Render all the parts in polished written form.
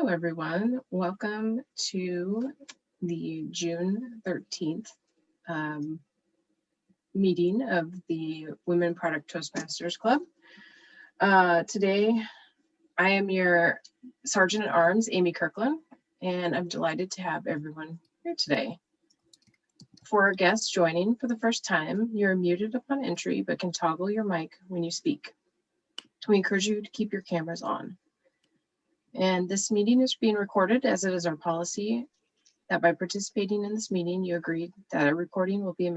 Hello, everyone. Welcome to the June 13th meeting of the Women Product Toastmasters Club. Today, I am your Sergeant at Arms, Amy Kirkland, and I'm delighted to have everyone here today. For our guests joining for the first time, you're muted upon entry, but can toggle your mic when you speak. We encourage you to keep your cameras on. And this meeting is being recorded, as it is our policy that by participating in this meeting, you agree that a recording will be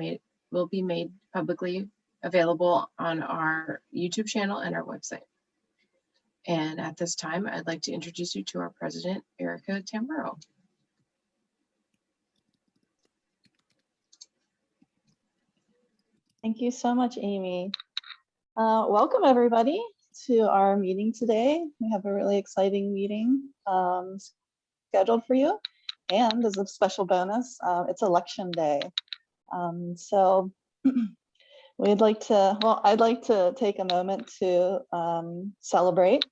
made publicly available on our YouTube channel and our website. And at this time, I'd like to introduce you to our president, Erica Tamburo. Thank you so much, Amy. Welcome, everybody, to our meeting today. We have a really exciting meeting scheduled for you. And as a special bonus, it's election day. So I'd like to take a moment to celebrate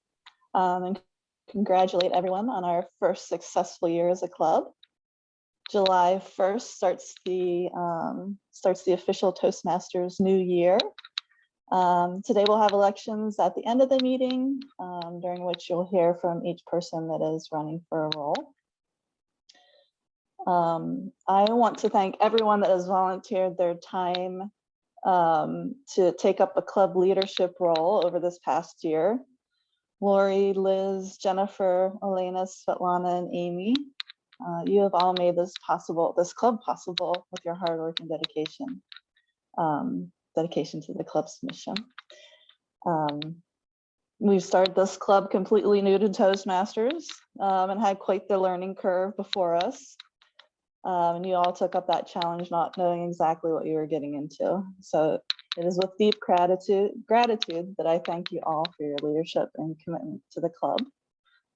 and congratulate everyone on our first successful year as a club. July 1st starts the official Toastmasters new year. Today we'll have elections at the end of the meeting, during which you'll hear from each person that is running for a role. I want to thank everyone that has volunteered their time to take up a club leadership role over this past year. Lori, Liz, Jennifer, Elena, Svetlana, and Amy, you have all made this club possible with your hard work and dedication. Dedication to the club's mission. We've started this club completely new to Toastmasters and had quite the learning curve before us. And you all took up that challenge not knowing exactly what you were getting into. So it is with deep gratitude that I thank you all for your leadership and commitment to the club.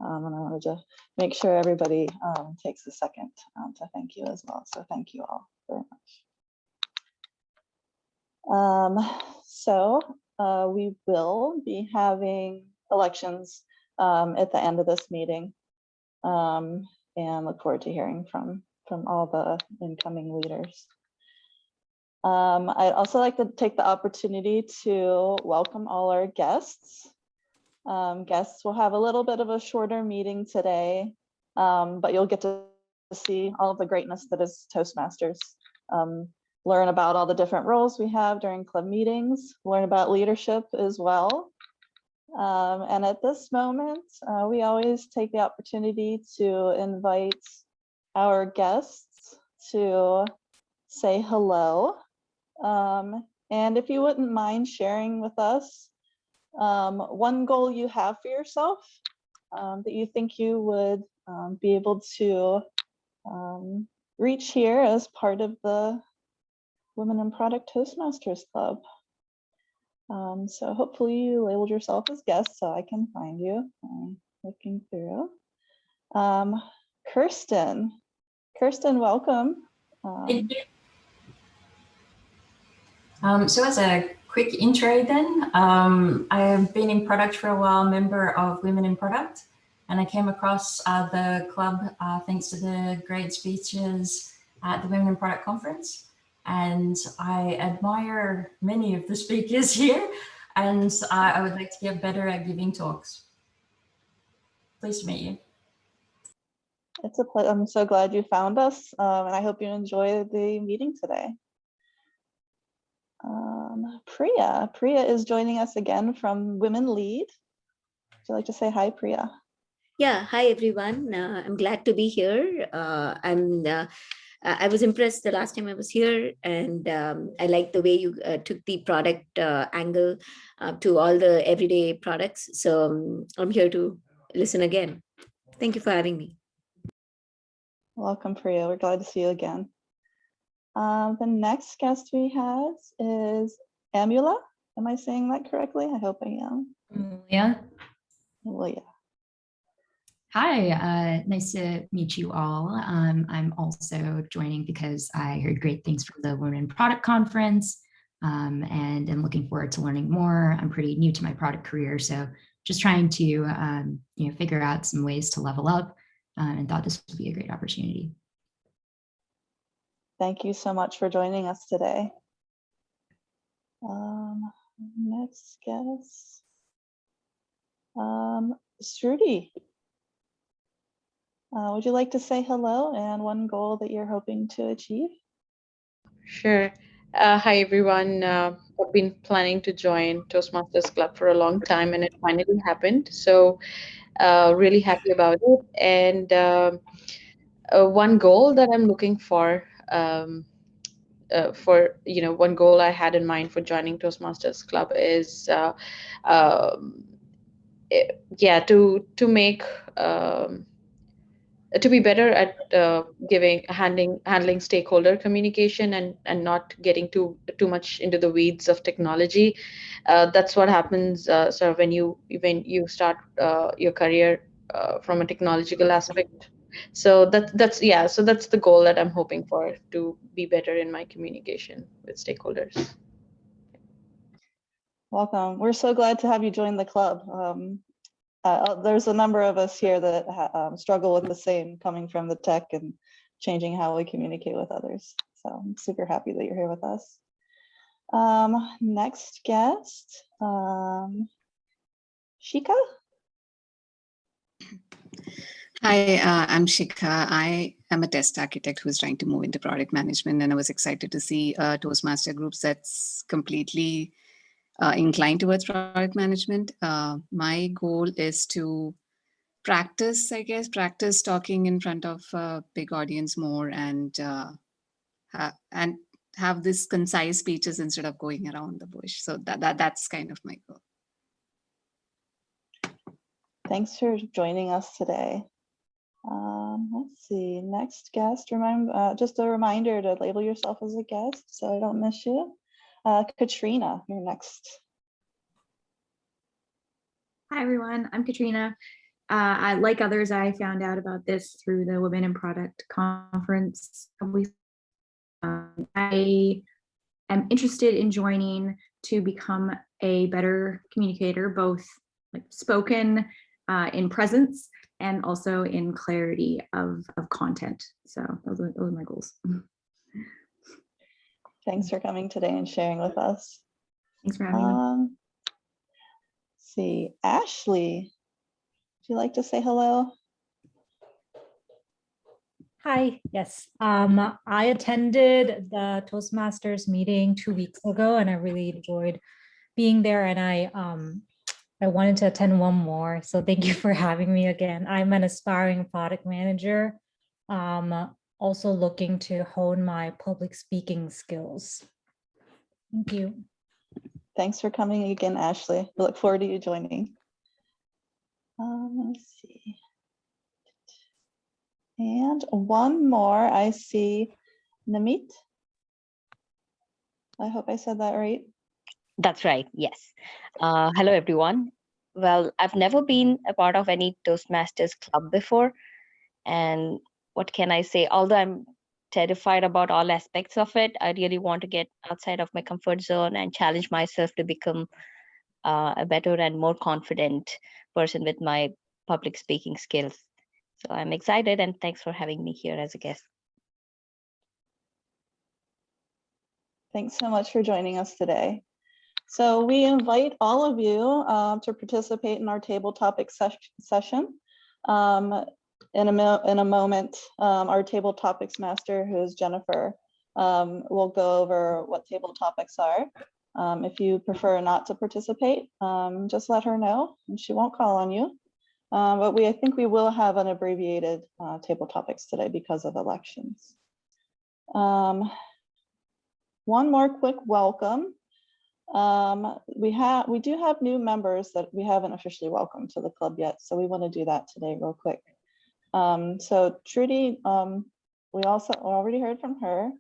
And I wanted to make sure everybody takes a second to thank you as well. So thank you all very much. We will be having elections at the end of this meeting, and look forward to hearing from all the incoming leaders. I'd also like to take the opportunity to welcome all our guests. Guests will have a little bit of a shorter meeting today, but you'll get to see all of the greatness that is Toastmasters. Learn about all the different roles we have during club meetings, learn about leadership as well. And at this moment, we always take the opportunity to invite our guests to say hello. And if you wouldn't mind sharing with us one goal you have for yourself that you think you would be able to reach here as part of the Women in Product Toastmasters Club. So hopefully you labeled yourself as guest so I can find you. I'm looking through. Kirsten, welcome. Thank you. So as a quick intro then, I have been in product for a while, member of Women in Product, and I came across the club thanks to the great speeches at the Women in Product conference. And I admire many of the speakers here, and I would like to get better at giving talks. Pleased to meet you. It's a pleasure. I'm so glad you found us, and I hope you enjoy the meeting today. Priya is joining us again from Women Lead. Would you like to say hi, Priya? Yeah, hi everyone. I'm glad to be here. I was impressed the last time I was here, and I like the way you took the product angle to all the everyday products. So I'm here to listen again. Thank you for having me. Welcome, Priya. We're glad to see you again. The next guest we have is Amula. Am I saying that correctly? I hope I am. Yeah. Amelia. Hi, nice to meet you all. I'm also joining because I heard great things from the Women in Product Conference, and I'm looking forward to learning more. I'm pretty new to my product career, so just trying to figure out some ways to level up and thought this would be a great opportunity. Thank you so much for joining us today. Next guest, Strudy. Would you like to say hello and one goal that you're hoping to achieve? Sure. Hi, everyone. I've been planning to join Toastmasters Club for a long time, and it finally happened. So really happy about it. And one goal that I'm looking for, one goal I had in mind for joining Toastmasters Club is, to make to be better at handling stakeholder communication and not getting too much into the weeds of technology. That's what happens sort of when you start your career from a technological aspect. So that's the goal that I'm hoping for, to be better in my communication with stakeholders. Welcome. We're so glad to have you join the club. There's a number of us here that struggle with the same, coming from the tech and changing how we communicate with others. So I'm super happy that you're here with us. Next guest, Shika. Hi, I'm Shikha. I am a test architect who's trying to move into product management, and I was excited to see Toastmaster groups that's completely inclined towards product management. My goal is to practice talking in front of a big audience more, and have this concise speeches instead of going around the bush. So that's kind of my goal. Thanks for joining us today. Let's see, next guest, just a reminder to label yourself as a guest so I don't miss you. Katrina, you're next. Hi everyone, I'm Katrina. Like others, I found out about this through the Women in Product conference. I am interested in joining to become a better communicator, both like spoken in presence and also in clarity of content. So those are my goals. Thanks for coming today and sharing with us. Thanks for having me. Let's see, Ashley, would you like to say hello? Hi, yes. I attended the Toastmasters meeting 2 weeks ago and I really enjoyed being there, and I wanted to attend one more. So thank you for having me again. I'm an aspiring product manager, also looking to hone my public speaking skills. Thank you. Thanks for coming again, Ashley. We look forward to you joining. Let me see. And one more, I see Namit. I hope I said that right. That's right, yes. Hello, everyone. Well, I've never been a part of any Toastmasters club before. And what can I say? Although I'm terrified about all aspects of it, I really want to get outside of my comfort zone and challenge myself to become a better and more confident person with my public speaking skills. So I'm excited, and thanks for having me here as a guest. Thanks so much for joining us today. So we invite all of you to participate in our table topic session. In a moment, our table topics master, who is Jennifer, will go over what table topics are. If you prefer not to participate, just let her know and she won't call on you. But I think we will have an abbreviated table topics today because of elections. One more quick welcome. We do have new members that we haven't officially welcomed to the club yet, so we want to do that today real quick. So Trudy, we also already heard from her,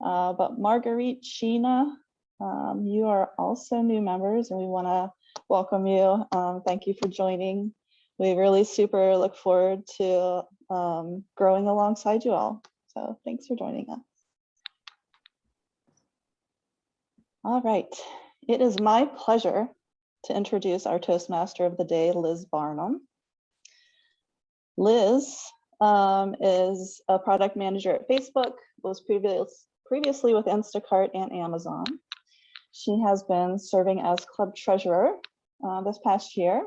but Marguerite, Sheena, you are also new members and we want to welcome you. Thank you for joining. We really super look forward to growing alongside you all. So thanks for joining us. All right, it is my pleasure to introduce our Toastmaster of the day, Liz Barnum. Liz is a product manager at Facebook, was previously with Instacart and Amazon. She has been serving as club treasurer this past year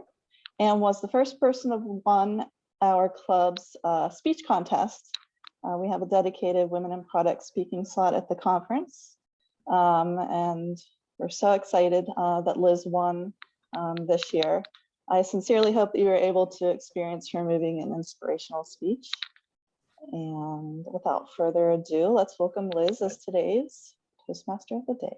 and was the first person to won our club's speech contest. We have a dedicated women in product speaking slot at the conference. And we're so excited that Liz won this year. I sincerely hope that you were able to experience her moving and inspirational speech. And without further ado, let's welcome Liz as today's Toastmaster of the Day.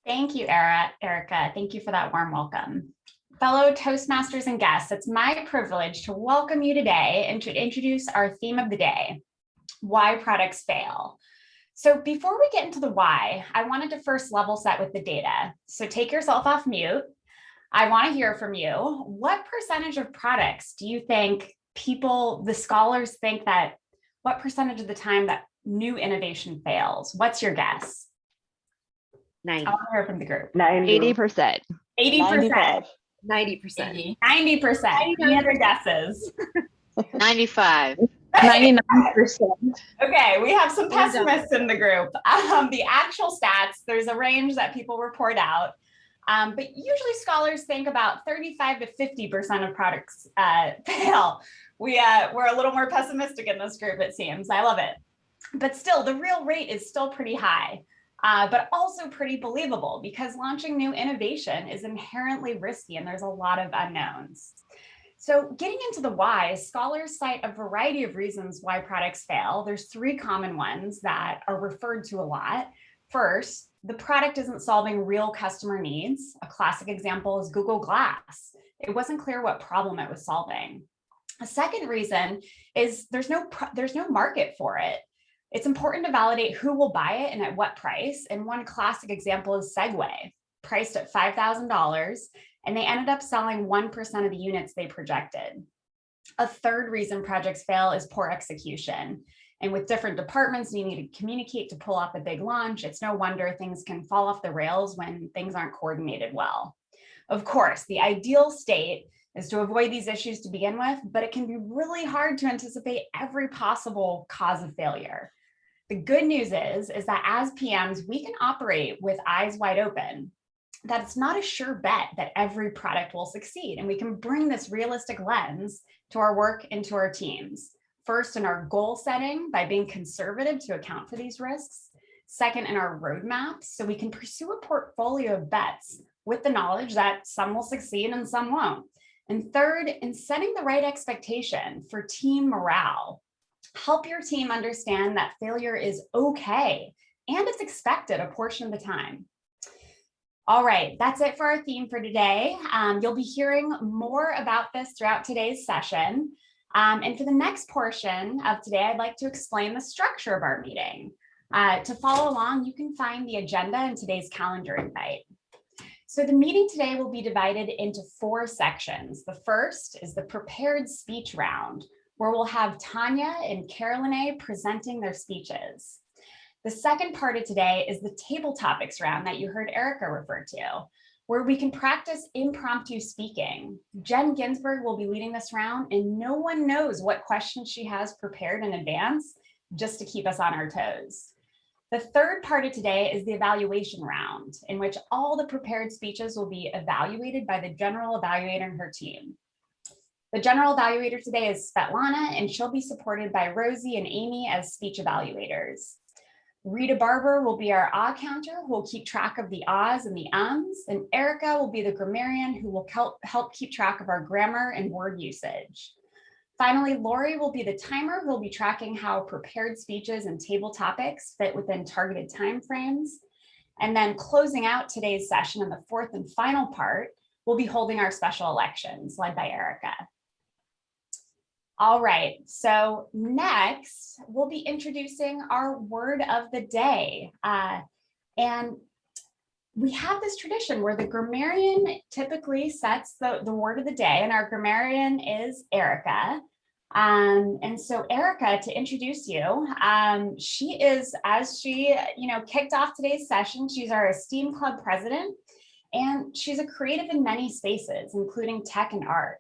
Thank you, Erica. Thank you for that warm welcome. Fellow Toastmasters and guests, it's my privilege to welcome you today and to introduce our theme of the day, why products fail. So before we get into the why, I wanted to first level set with the data. So take yourself off mute. I want to hear from you. What percentage of products do you think the scholars think that, what percentage of the time that new innovation fails? What's your guess? 90. I want to hear from the group. 80%. 80%. 90%. 90%. Any other guesses? 95. 99%. Okay, we have some pessimists in the group. The actual stats, there's a range that people report out. But usually scholars think about 35 to 50% of products fail. We're a little more pessimistic in this group, it seems. I love it. But still, the real rate is still pretty high, but also pretty believable because launching new innovation is inherently risky and there's a lot of unknowns. So getting into the why, scholars cite a variety of reasons why products fail. There's 3 common ones that are referred to a lot. First, the product isn't solving real customer needs. A classic example is Google Glass. It wasn't clear what problem it was solving. A second reason is there's no market for it. It's important to validate who will buy it and at what price. And one classic example is Segway, priced at $5,000, and they ended up selling 1% of the units they projected. A third reason projects fail is poor execution. And with different departments needing to communicate to pull off a big launch, it's no wonder things can fall off the rails when things aren't coordinated well. Of course, the ideal state is to avoid these issues to begin with, but it can be really hard to anticipate every possible cause of failure. The good news is that as PMs, we can operate with eyes wide open, that it's not a sure bet that every product will succeed. And we can bring this realistic lens to our work and to our teams. First, in our goal setting by being conservative to account for these risks. Second, in our roadmaps, so we can pursue a portfolio of bets with the knowledge that some will succeed and some won't. And third, in setting the right expectation for team morale. Help your team understand that failure is okay and it's expected a portion of the time. All right, that's it for our theme for today. You'll be hearing more about this throughout today's session. And for the next portion of today, I'd like to explain the structure of our meeting. To follow along, you can find the agenda in today's calendar invite. So the meeting today will be divided into 4 sections. The first is the prepared speech round, where we'll have Tanya and Caroline presenting their speeches. The second part of today is the table topics round that you heard Erica refer to, where we can practice impromptu speaking. Jen Ginsburg will be leading this round, and no one knows what questions she has prepared in advance just to keep us on our toes. The third part of today is the evaluation round, in which all the prepared speeches will be evaluated by the general evaluator and her team. The general evaluator today is Svetlana, and she'll be supported by Rosie and Amy as speech evaluators. Rita Barber will be our ah counter, who will keep track of the ahs and the ums, and Erica will be the grammarian who will help keep track of our grammar and word usage. Finally, Lori will be the timer who will be tracking how prepared speeches and table topics fit within targeted timeframes. And then closing out today's session in the 4th and final part, we'll be holding our special elections led by Erica. All right, so next we'll be introducing our word of the day. And we have this tradition where the grammarian typically sets the word of the day, and our grammarian is Erica. And so Erica, to introduce you, she is, as she kicked off today's session, she's our esteemed club president, and she's a creative in many spaces, including tech and art.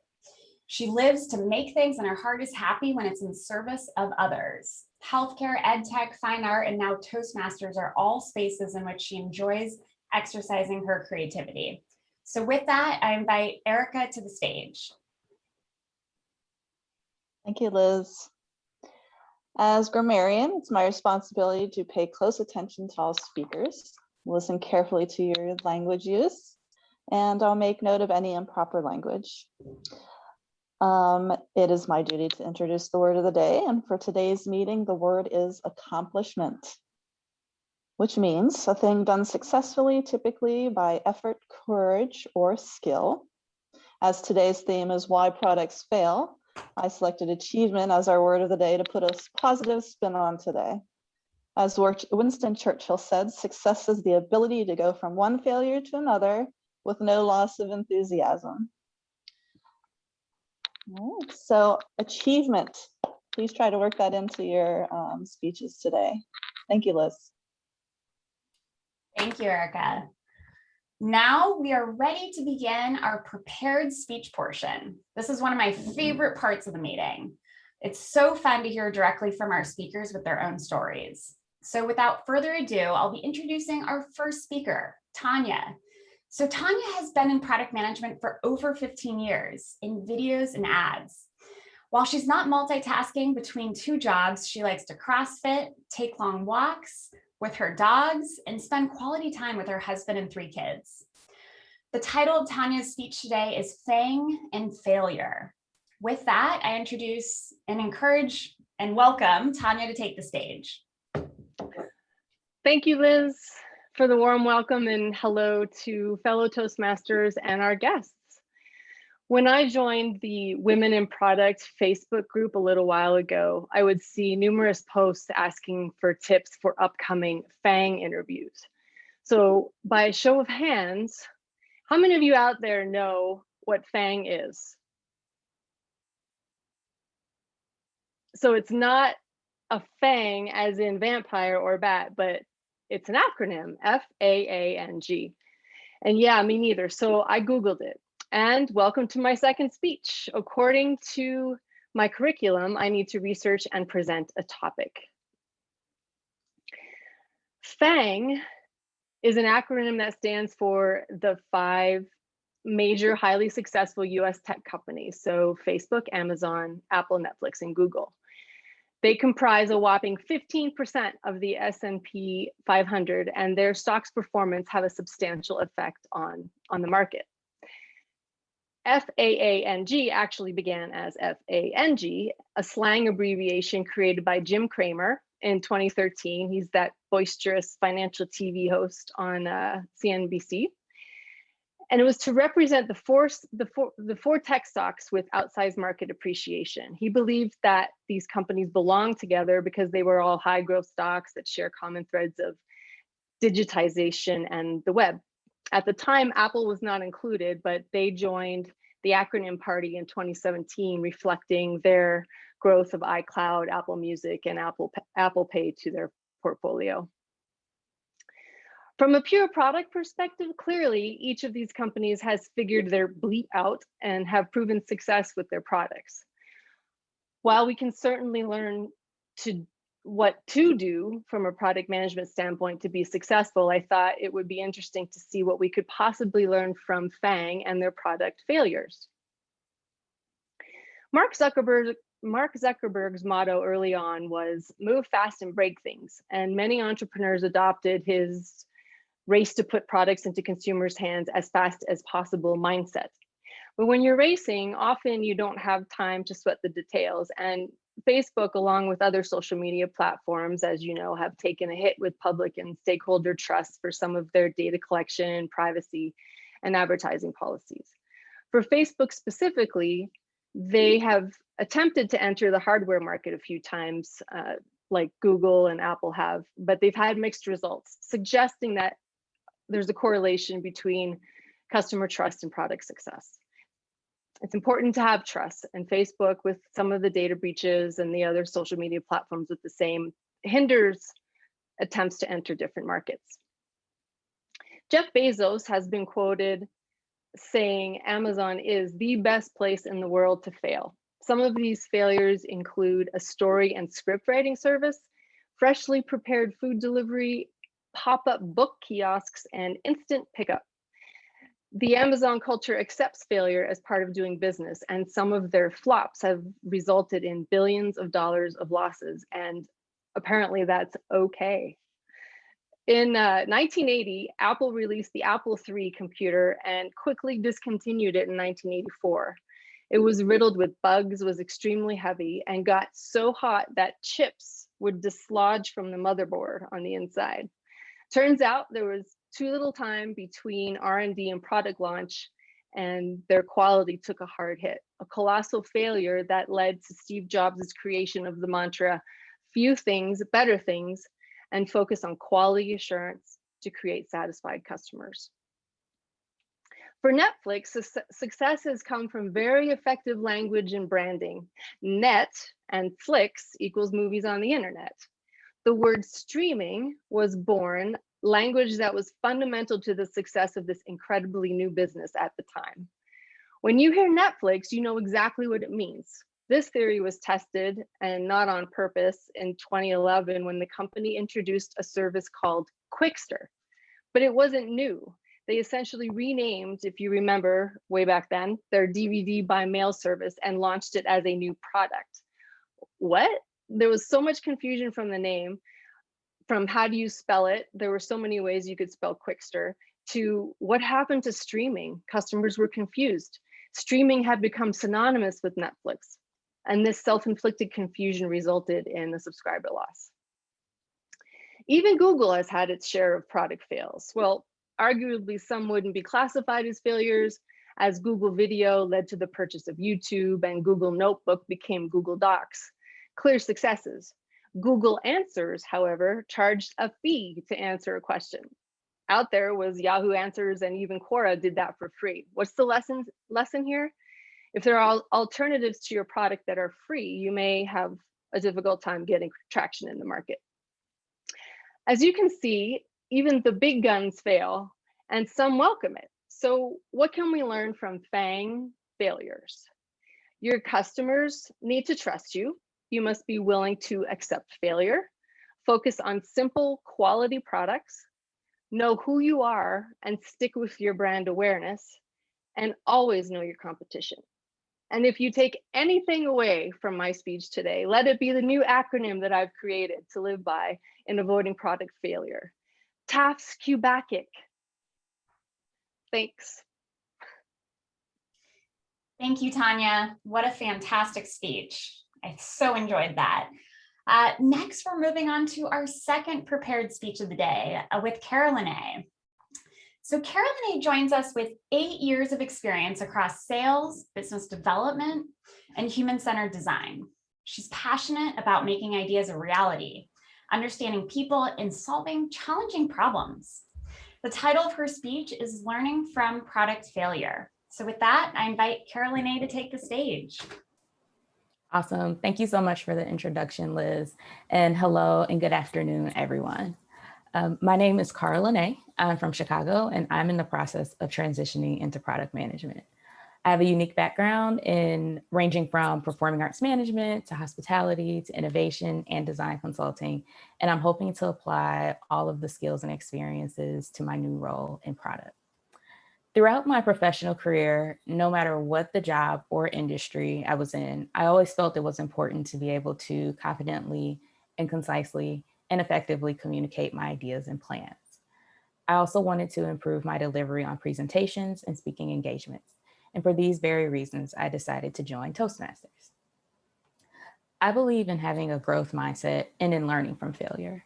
She lives to make things and her heart is happy when it's in service of others. Healthcare, ed tech, fine art, and now Toastmasters are all spaces in which she enjoys exercising her creativity. So with that, I invite Erica to the stage. Thank you, Liz. As grammarian, it's my responsibility to pay close attention to all speakers, listen carefully to your language use, and I'll make note of any improper language. It is my duty to introduce the word of the day, and for today's meeting, the word is accomplishment, which means a thing done successfully, typically by effort, courage, or skill. As today's theme is why products fail, I selected achievement as our word of the day to put a positive spin on today. As Winston Churchill said, success is the ability to go from one failure to another with no loss of enthusiasm. All right, so achievement, please try to work that into your speeches today. Thank you, Liz. Thank you, Erica. Now we are ready to begin our prepared speech portion. This is one of my favorite parts of the meeting. It's so fun to hear directly from our speakers with their own stories. So without further ado, I'll be introducing our first speaker, Tanya. So Tanya has been in product management for over 15 years in videos and ads. While she's not multitasking between two jobs, she likes to CrossFit, take long walks with her dogs, and spend quality time with her husband and 3 kids. The title of Tanya's speech today is Fang and Failure. With that, I introduce and encourage and welcome Tanya to take the stage. Thank you, Liz, for the warm welcome, and hello to fellow Toastmasters and our guests. When I joined the Women in Product Facebook group a little while ago, I would see numerous posts asking for tips for upcoming FANG interviews. So by a show of hands, how many of you out there know what FANG is? So it's not a FANG as in vampire or bat, but it's an acronym, F-A-A-N-G. And yeah, me neither. So I Googled it. And welcome to my second speech. According to my curriculum, I need to research and present a topic. FANG is an acronym that stands for the 5 major highly successful US tech companies. So Facebook, Amazon, Apple, Netflix, and Google. They comprise a whopping 15% of the S&P 500, and their stocks performance have a substantial effect on the market. FAANG actually began as FANG, a slang abbreviation created by Jim Cramer in 2013. He's that boisterous financial TV host on CNBC. And it was to represent the four tech stocks with outsized market appreciation. He believed that these companies belonged together because they were all high growth stocks that share common threads of digitization and the web. At the time, Apple was not included, but they joined the acronym party in 2017, reflecting their growth of iCloud, Apple Music, and Apple Pay to their portfolio. From a pure product perspective, clearly, each of these companies has figured their bleep out and have proven success with their products. While we can certainly learn what to do from a product management standpoint to be successful, I thought it would be interesting to see what we could possibly learn from FANG and their product failures. Mark Zuckerberg's motto early on was move fast and break things, and many entrepreneurs adopted his race to put products into consumers' hands as fast as possible mindset. But when you're racing, often you don't have time to sweat the details, and Facebook, along with other social media platforms, as you know, have taken a hit with public and stakeholder trust for some of their data collection, privacy, and advertising policies. For Facebook specifically, they have attempted to enter the hardware market a few times, like Google and Apple have, but they've had mixed results, suggesting that there's a correlation between customer trust and product success. It's important to have trust, and Facebook, with some of the data breaches and the other social media platforms with the same, hinders attempts to enter different markets. Jeff Bezos has been quoted saying Amazon is the best place in the world to fail. Some of these failures include a story and script writing service, freshly prepared food delivery, pop-up book kiosks, and instant pickup. The Amazon culture accepts failure as part of doing business, and some of their flops have resulted in billions of dollars of losses, and apparently that's okay. In 1980, Apple released the Apple III computer and quickly discontinued it in 1984. It was riddled with bugs, was extremely heavy, and got so hot that chips would dislodge from the motherboard on the inside. Turns out there was too little time between R&D and product launch, and their quality took a hard hit, a colossal failure that led to Steve Jobs' creation of the mantra, few things, better things, and focus on quality assurance to create satisfied customers. For Netflix, success has come from very effective language and branding. Net and flicks equals movies on the internet. The word streaming was born, language that was fundamental to the success of this incredibly new business at the time. When you hear Netflix, you know exactly what it means. This theory was tested, and not on purpose, in 2011 when the company introduced a service called Quickster. But it wasn't new. They essentially renamed, if you remember way back then, their DVD by mail service and launched it as a new product. What? There was so much confusion from the name, from how do you spell it? There were so many ways you could spell Quickster, to what happened to streaming? Customers were confused. Streaming had become synonymous with Netflix, and this self-inflicted confusion resulted in a subscriber loss. Even Google has had its share of product fails. Well, arguably some wouldn't be classified as failures, as Google Video led to the purchase of YouTube and Google Notebook became Google Docs. Clear successes. Google Answers, however, charged a fee to answer a question. Out there was Yahoo Answers, and even Quora did that for free. What's the lesson here? If there are alternatives to your product that are free, you may have a difficult time getting traction in the market. As you can see, even the big guns fail, and some welcome it. So what can we learn from FANG failures? Your customers need to trust you. You must be willing to accept failure, focus on simple quality products, know who you are and stick with your brand awareness, and always know your competition. And if you take anything away from my speech today, let it be the new acronym that I've created to live by in avoiding product failure. TAFS QBACIC. Thanks. Thank you, Tanya. What a fantastic speech. I so enjoyed that. Next, we're moving on to our second prepared speech of the day with Carolyn A. So Carolyn A joins us with 8 years of experience across sales, business development, and human-centered design. She's passionate about making ideas a reality, understanding people, and solving challenging problems. The title of her speech is Learning from Product Failure. So with that, I invite Carolyn A to take the stage. Awesome. Thank you so much for the introduction, Liz. And hello and good afternoon, everyone. My name is Carolyn A. I'm from Chicago, and I'm in the process of transitioning into product management. I have a unique background in ranging from performing arts management to hospitality to innovation and design consulting. And I'm hoping to apply all of the skills and experiences to my new role in product. Throughout my professional career, no matter what the job or industry I was in, I always felt it was important to be able to confidently and concisely and effectively communicate my ideas and plans. I also wanted to improve my delivery on presentations and speaking engagements. And for these very reasons, I decided to join Toastmasters. I believe in having a growth mindset and in learning from failure.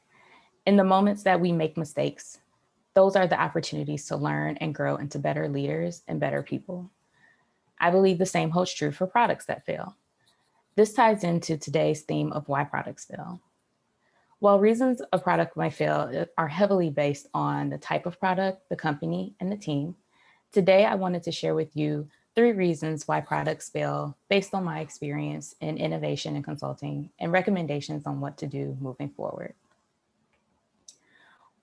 In the moments that we make mistakes, those are the opportunities to learn and grow into better leaders and better people. I believe the same holds true for products that fail. This ties into today's theme of why products fail. While reasons a product might fail are heavily based on the type of product, the company, and the team, today I wanted to share with you 3 reasons why products fail based on my experience in innovation and consulting and recommendations on what to do moving forward.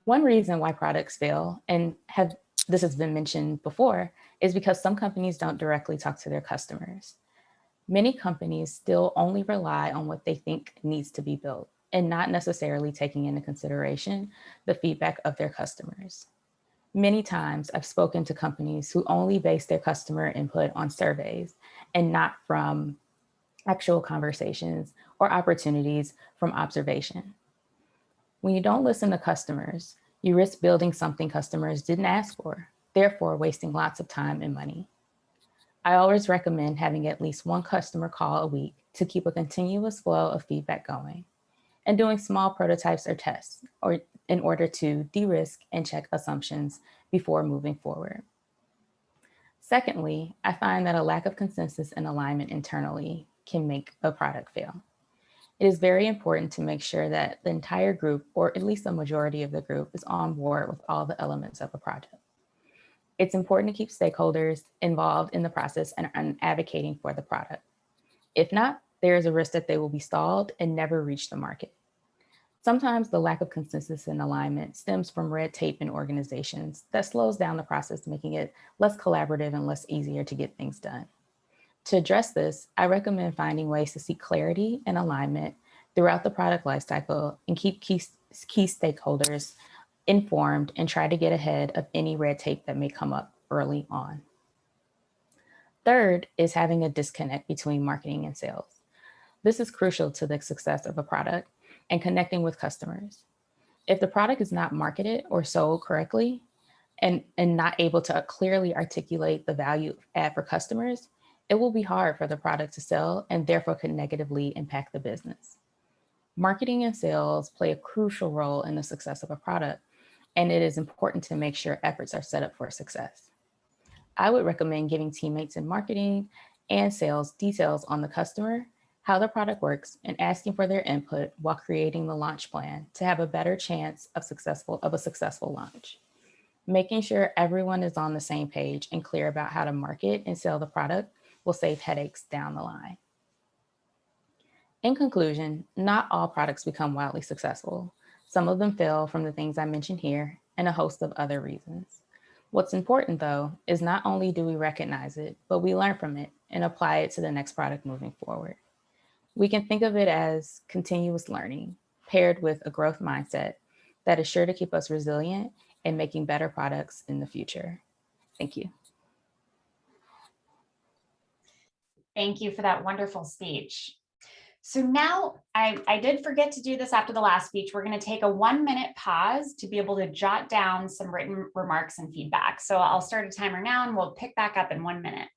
One reason why products fail and have this has been mentioned before, is because some companies don't directly talk to their customers. Many companies still only rely on what they think needs to be built and not necessarily taking into consideration the feedback of their customers. Many times I've spoken to companies who only base their customer input on surveys and not from actual conversations or opportunities from observation. When you don't listen to customers, you risk building something customers didn't ask for, therefore wasting lots of time and money. I always recommend having at least one customer call a week to keep a continuous flow of feedback going, and doing small prototypes or tests in order to de-risk and check assumptions before moving forward. Secondly, I find that a lack of consensus and alignment internally can make a product fail. It is very important to make sure that the entire group, or at least the majority of the group, is on board with all the elements of a project. It's important to keep stakeholders involved in the process and advocating for the product. If not, there is a risk that they will be stalled and never reach the market. Sometimes the lack of consensus and alignment stems from red tape in organizations that slows down the process, making it less collaborative and less easier to get things done. To address this, I recommend finding ways to seek clarity and alignment throughout the product lifecycle and keep key stakeholders informed and try to get ahead of any red tape that may come up early on. Third is having a disconnect between marketing and sales. This is crucial to the success of a product and connecting with customers. If the product is not marketed or sold correctly and not able to clearly articulate the value add for customers, it will be hard for the product to sell and therefore could negatively impact the business. Marketing and sales play a crucial role in the success of a product, and it is important to make sure efforts are set up for success. I would recommend giving teammates in marketing and sales details on the customer, how the product works, and asking for their input while creating the launch plan to have a better chance of a successful launch. Making sure everyone is on the same page and clear about how to market and sell the product will save headaches down the line. In conclusion, not all products become wildly successful. Some of them fail from the things I mentioned here and a host of other reasons. What's important though, is not only do we recognize it, but we learn from it and apply it to the next product moving forward. We can think of it as continuous learning paired with a growth mindset that is sure to keep us resilient and making better products in the future. Thank you. Thank you for that wonderful speech. So now I did forget to do this after the last speech. We're going to take a 1-minute pause to be able to jot down some written remarks and feedback. So I'll start a timer now and we'll pick back up in 1 minute.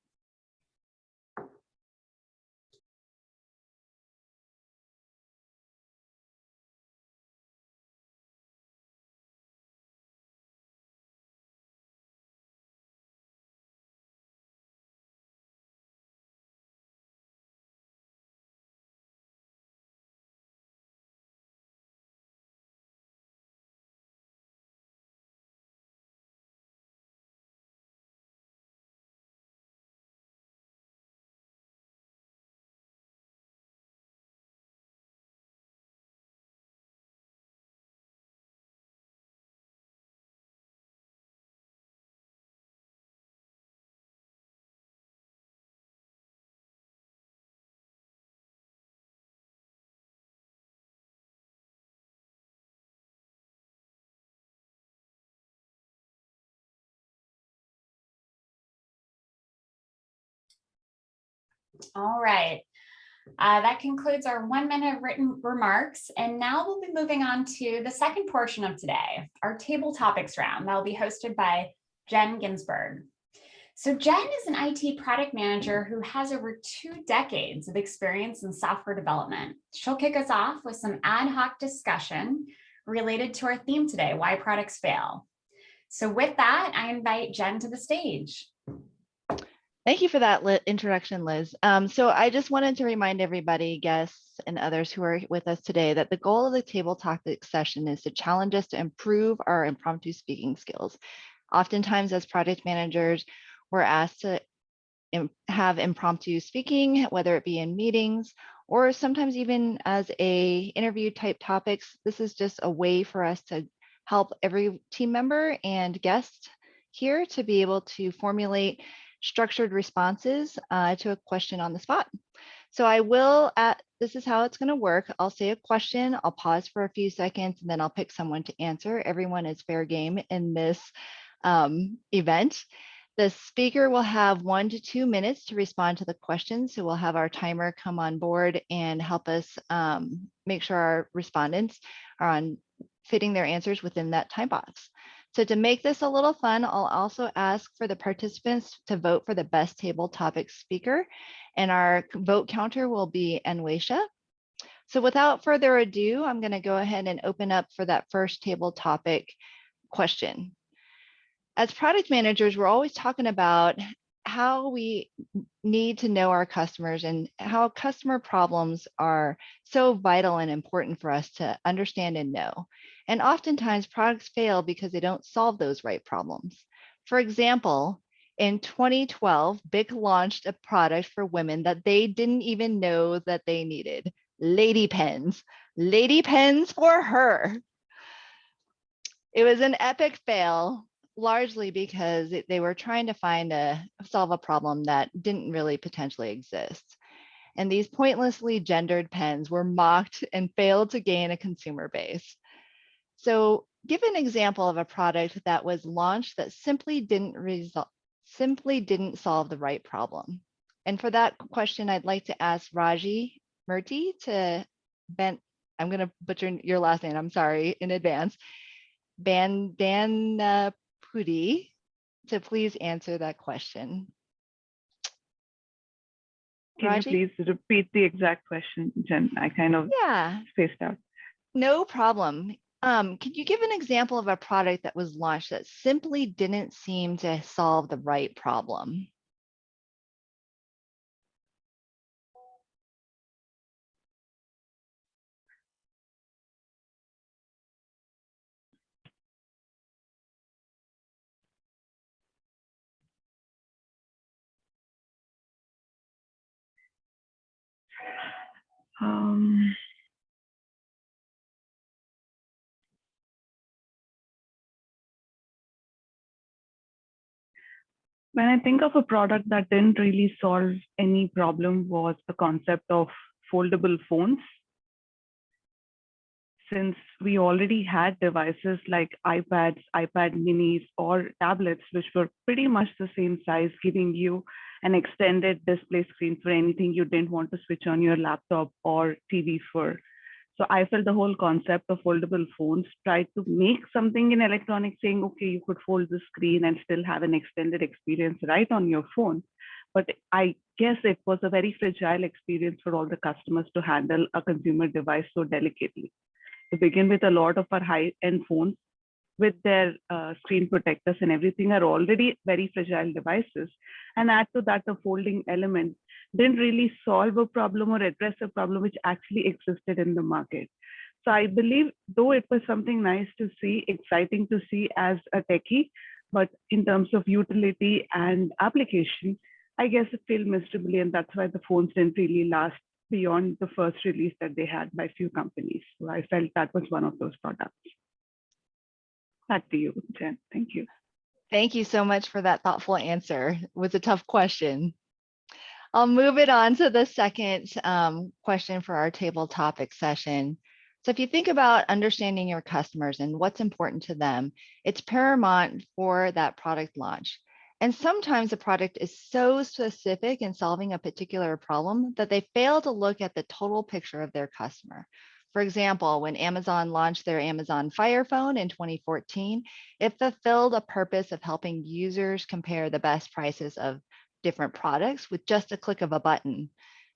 All right. That concludes our 1-minute written remarks. And now we'll be moving on to the second portion of today, our table topics round that will be hosted by Jen Ginsberg. So Jen is an IT product manager who has over 2 decades of experience in software development. She'll kick us off with some ad hoc discussion related to our theme today, why products fail. So with that, I invite Jen to the stage. Thank you for that introduction, Liz. So I just wanted to remind everybody, guests and others who are with us today, that the goal of the table topics session is to challenge us to improve our impromptu speaking skills. Oftentimes as project managers, we're asked to have impromptu speaking, whether it be in meetings or sometimes even as a interview type topics. This is just a way for us to help every team member and guest here to be able to formulate structured responses to a question on the spot. So I will, this is how it's going to work. I'll say a question, I'll pause for a few seconds, and then I'll pick someone to answer. Everyone is fair game in this event. The speaker will have 1 to 2 minutes to respond to the question. So we'll have our timer come on board and help us make sure our respondents are on fitting their answers within that time box. So to make this a little fun, I'll also ask for the participants to vote for the best table topic speaker, and our vote counter will be Anwesha. So without further ado, I'm going to go ahead and open up for that first table topic question. As product managers, we're always talking about how we need to know our customers and how customer problems are so vital and important for us to understand and know. And oftentimes products fail because they don't solve those right problems. For example, in 2012, BIC launched a product for women that they didn't even know that they needed. Lady pens for her. It was an epic fail, largely because they were trying to solve a problem that didn't really potentially exist. And these pointlessly gendered pens were mocked and failed to gain a consumer base. So give an example of a product that was launched that simply didn't solve the right problem. And for that question, I'd like to ask Raji Murthy to I'm going to butcher your last name, I'm sorry in advance, Bandanapudi, to please answer that question. Can Raji? you please repeat the exact question, Jen? I kind of spaced out. No problem. Can you give an example of a product that was launched that simply didn't seem to solve the right problem? When I think of a product that didn't really solve any problem was the concept of foldable phones. Since we already had devices like iPads, iPad minis, or tablets, which were pretty much the same size, giving you an extended display screen for anything you didn't want to switch on your laptop or TV for. So I felt the whole concept of foldable phones tried to make something in electronics saying, okay, you could fold the screen and still have an extended experience right on your phone. But I guess it was a very fragile experience for all the customers to handle a consumer device so delicately. To begin with, a lot of our high-end phones with their screen protectors and everything are already very fragile devices. And add to that, the folding element didn't really solve a problem or address a problem which actually existed in the market. So I believe, though it was something nice to see, exciting to see as a techie, but in terms of utility and application, I guess it failed miserably, and that's why the phones didn't really last beyond the first release that they had by few companies. So I felt that was one of those products. Back to you, Jen. Thank you. Thank you so much for that thoughtful answer. It was a tough question. I'll move it on to the second question for our table topic session. So if you think about understanding your customers and what's important to them, it's paramount for that product launch. And sometimes a product is so specific in solving a particular problem that they fail to look at the total picture of their customer. For example, when Amazon launched their Amazon Fire Phone in 2014, it fulfilled a purpose of helping users compare the best prices of different products with just a click of a button.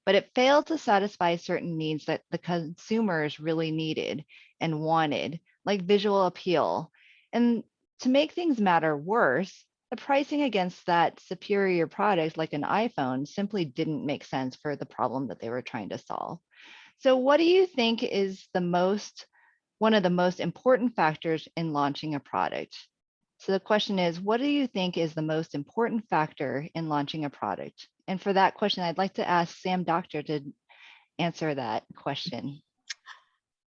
But it failed to satisfy certain needs that the consumers really needed and wanted, like visual appeal. And to make things matter worse, the pricing against that superior product, like an iPhone, simply didn't make sense for the problem that they were trying to solve. So what do you think is one of the most important factors in launching a product? So the question is, what do you think is the most important factor in launching a product? And for that question, I'd like to ask Sam Doctor to answer that question.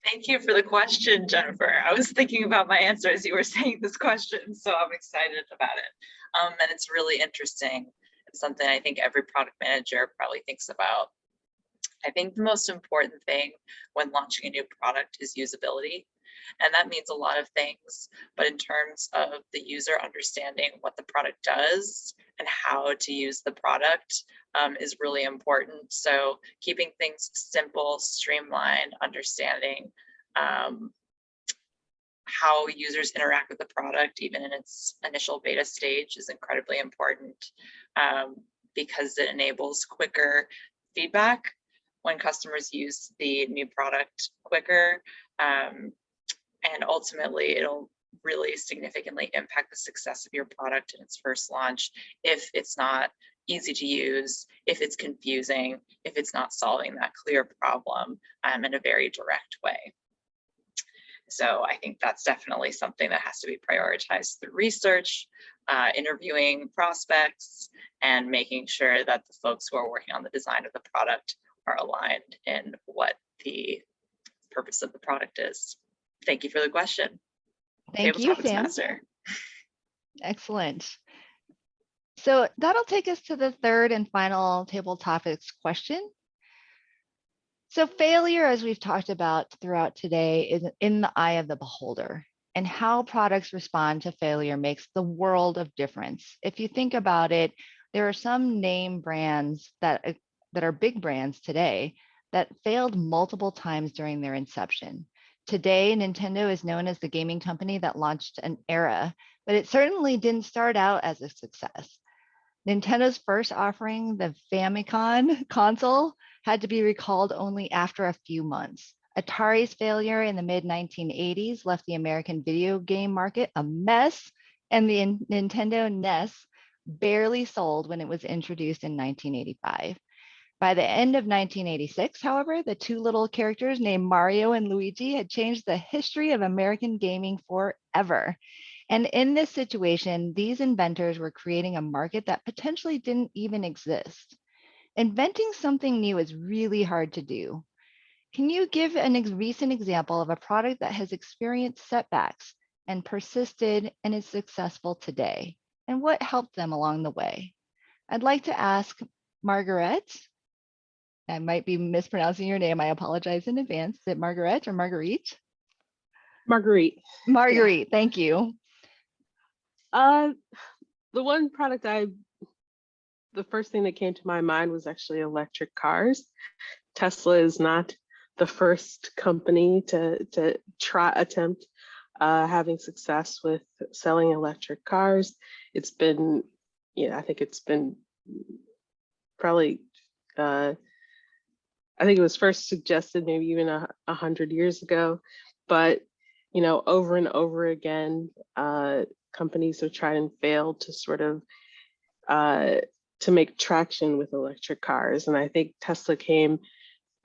Thank you for the question, Jennifer. I was thinking about my answer as you were saying this question, so I'm excited about it. And it's really interesting. It's something I think every product manager probably thinks about. I think the most important thing when launching a new product is usability. And that means a lot of things, but in terms of the user understanding what the product does and how to use the product is really important. So keeping things simple, streamlined, understanding how users interact with the product, even in its initial beta stage, is incredibly important because it enables quicker feedback when customers use the new product quicker. And ultimately, it'll really significantly impact the success of your product in its first launch if it's not easy to use, if it's confusing, if it's not solving that clear problem in a very direct way. So I think that's definitely something that has to be prioritized through research, interviewing prospects, and making sure that the folks who are working on the design of the product are aligned in what the purpose of the product is. Thank you for the question. Thank you, Sam. Excellent. So that'll take us to the third and final table topics question. So failure, as we've talked about throughout today, is in the eye of the beholder, and how products respond to failure makes the world of difference. If you think about it, there are some name brands that are big brands today that failed multiple times during their inception. Today, Nintendo is known as the gaming company that launched an era, but it certainly didn't start out as a success. Nintendo's first offering, the Famicom console, had to be recalled only after a few months. Atari's failure in the mid-1980s left the American video game market a mess, and the Nintendo NES barely sold when it was introduced in 1985. By the end of 1986, however, the two little characters named Mario and Luigi had changed the history of American gaming forever. And in this situation, these inventors were creating a market that potentially didn't even exist. Inventing something new is really hard to do. Can you give a recent example of a product that has experienced setbacks and persisted and is successful today? And what helped them along the way? I'd like to ask Margaret. I might be mispronouncing your name. I apologize in advance. Is it Margaret or Marguerite? Marguerite. Marguerite, yeah. Thank you. The one product the first thing that came to my mind was actually electric cars. Tesla is not the first company to attempt having success with selling electric cars. It's been, I think it's been probably, I think it was first suggested maybe even 100 years ago, but over and over again, companies have tried and failed to sort of to make traction with electric cars. And I think Tesla came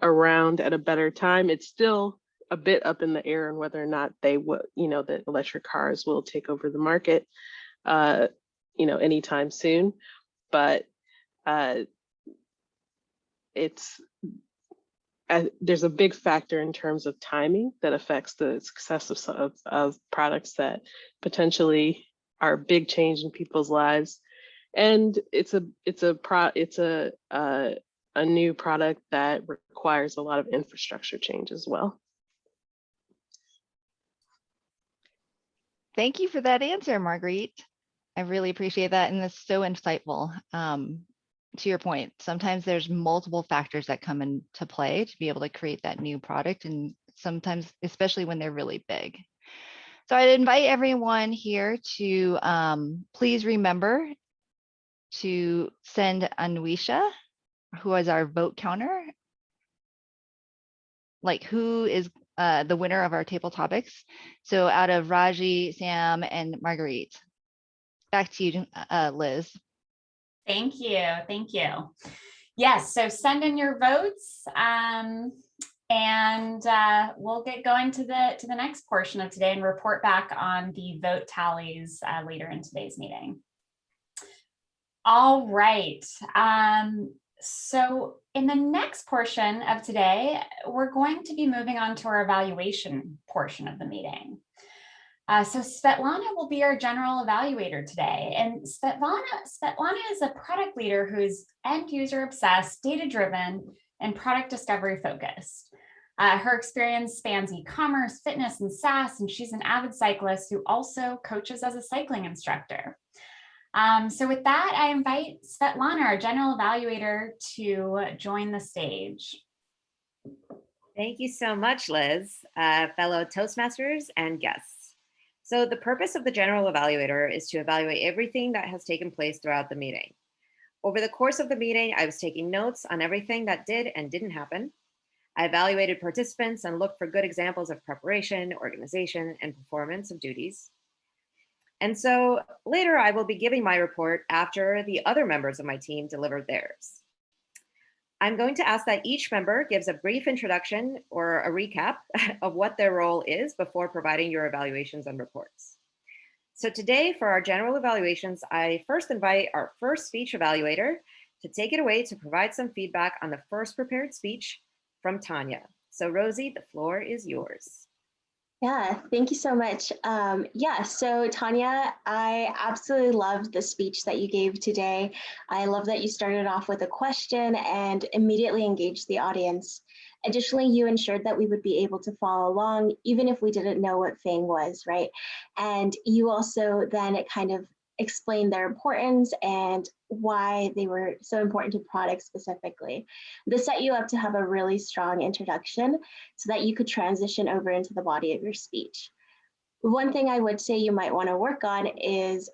around at a better time. It's still a bit up in the air on whether or not they will, that electric cars will take over the market, anytime soon. But there's a big factor in terms of timing that affects the success of products that potentially are a big change in people's lives. And it's a new product that requires a lot of infrastructure change as well. Thank you for that answer, Marguerite. I really appreciate that, and that's so insightful. To your point, sometimes there's multiple factors that come into play to be able to create that new product, and sometimes, especially when they're really big. So I'd invite everyone here to please remember to send Anwisha, who is our vote counter, like who is the winner of our table topics. So out of Raji, Sam, and Marguerite. Back to you, Liz. Thank you. Thank you. Yes, so send in your votes and we'll get going to the next portion of today and report back on the vote tallies later in today's meeting. All right. So in the next portion of today, we're going to be moving on to our evaluation portion of the meeting. So Svetlana will be our general evaluator today. And Svetlana is a product leader who's end user obsessed, data driven, and product discovery focused. Her experience spans e-commerce, fitness, and SaaS, and she's an avid cyclist who also coaches as a cycling instructor. So with that, I invite Svetlana, our general evaluator, to join the stage. Thank you so much, Liz, fellow Toastmasters and guests. So the purpose of the general evaluator is to evaluate everything that has taken place throughout the meeting. Over the course of the meeting, I was taking notes on everything that did and didn't happen. I evaluated participants and looked for good examples of preparation, organization, and performance of duties. And so later I will be giving my report after the other members of my team delivered theirs. I'm going to ask that each member gives a brief introduction or a recap of what their role is before providing your evaluations and reports. So today for our general evaluations, I first invite our first speech evaluator to take it away to provide some feedback on the first prepared speech from Tanya. So Rosie, the floor is yours. Yeah, thank you so much. So Tanya, I absolutely loved the speech that you gave today. I love that you started off with a question and immediately engaged the audience. Additionally, you ensured that we would be able to follow along, even if we didn't know what FANG was, right? And you also then kind of explained their importance and why they were so important to products specifically. This set you up to have a really strong introduction so that you could transition over into the body of your speech. One thing I would say you might want to work on is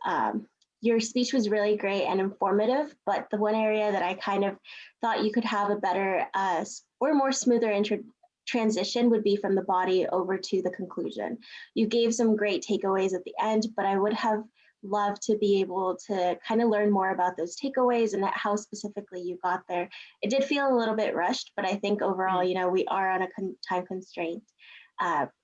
your speech was really great and informative, but the one area that I kind of thought you could have a better or more smoother transition would be from the body over to the conclusion. You gave some great takeaways at the end, but I would have love to be able to kind of learn more about those takeaways and how specifically you got there. It did feel a little bit rushed, but I think overall, we are on a time constraint.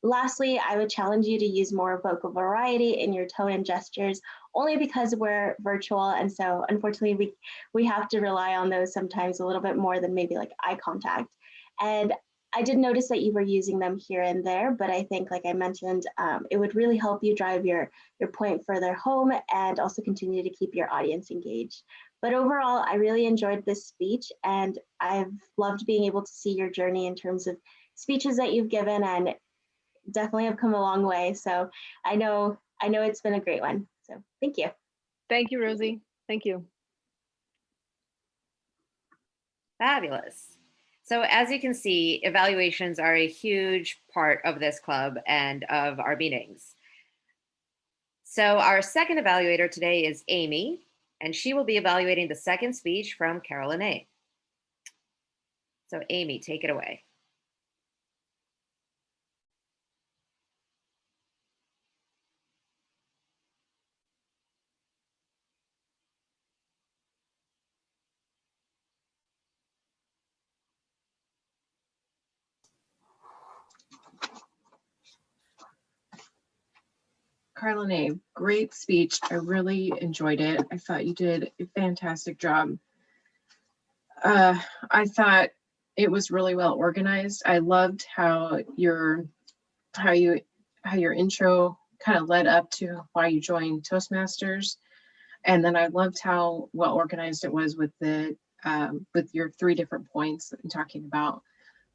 Lastly, I would challenge you to use more vocal variety in your tone and gestures, only because we're virtual. And so unfortunately, we have to rely on those sometimes a little bit more than maybe like eye contact. And I did notice that you were using them here and there, but I think, like I mentioned, it would really help you drive your point further home and also continue to keep your audience engaged. But overall, I really enjoyed this speech, and I've loved being able to see your journey in terms of speeches that you've given, and definitely have come a long way. So I know it's been a great one. So thank you. Thank you, Rosie. Thank you. Fabulous. So as you can see, evaluations are a huge part of this club and of our meetings. So our second evaluator today is Amy, and she will be evaluating the second speech from Carolyn A. So Amy, take it away. Carolyn A., great speech. I really enjoyed it. I thought you did a fantastic job. I thought it was really well organized. I loved how your intro kind of led up to why you joined Toastmasters, and then I loved how well organized it was with with your 3 different points and talking about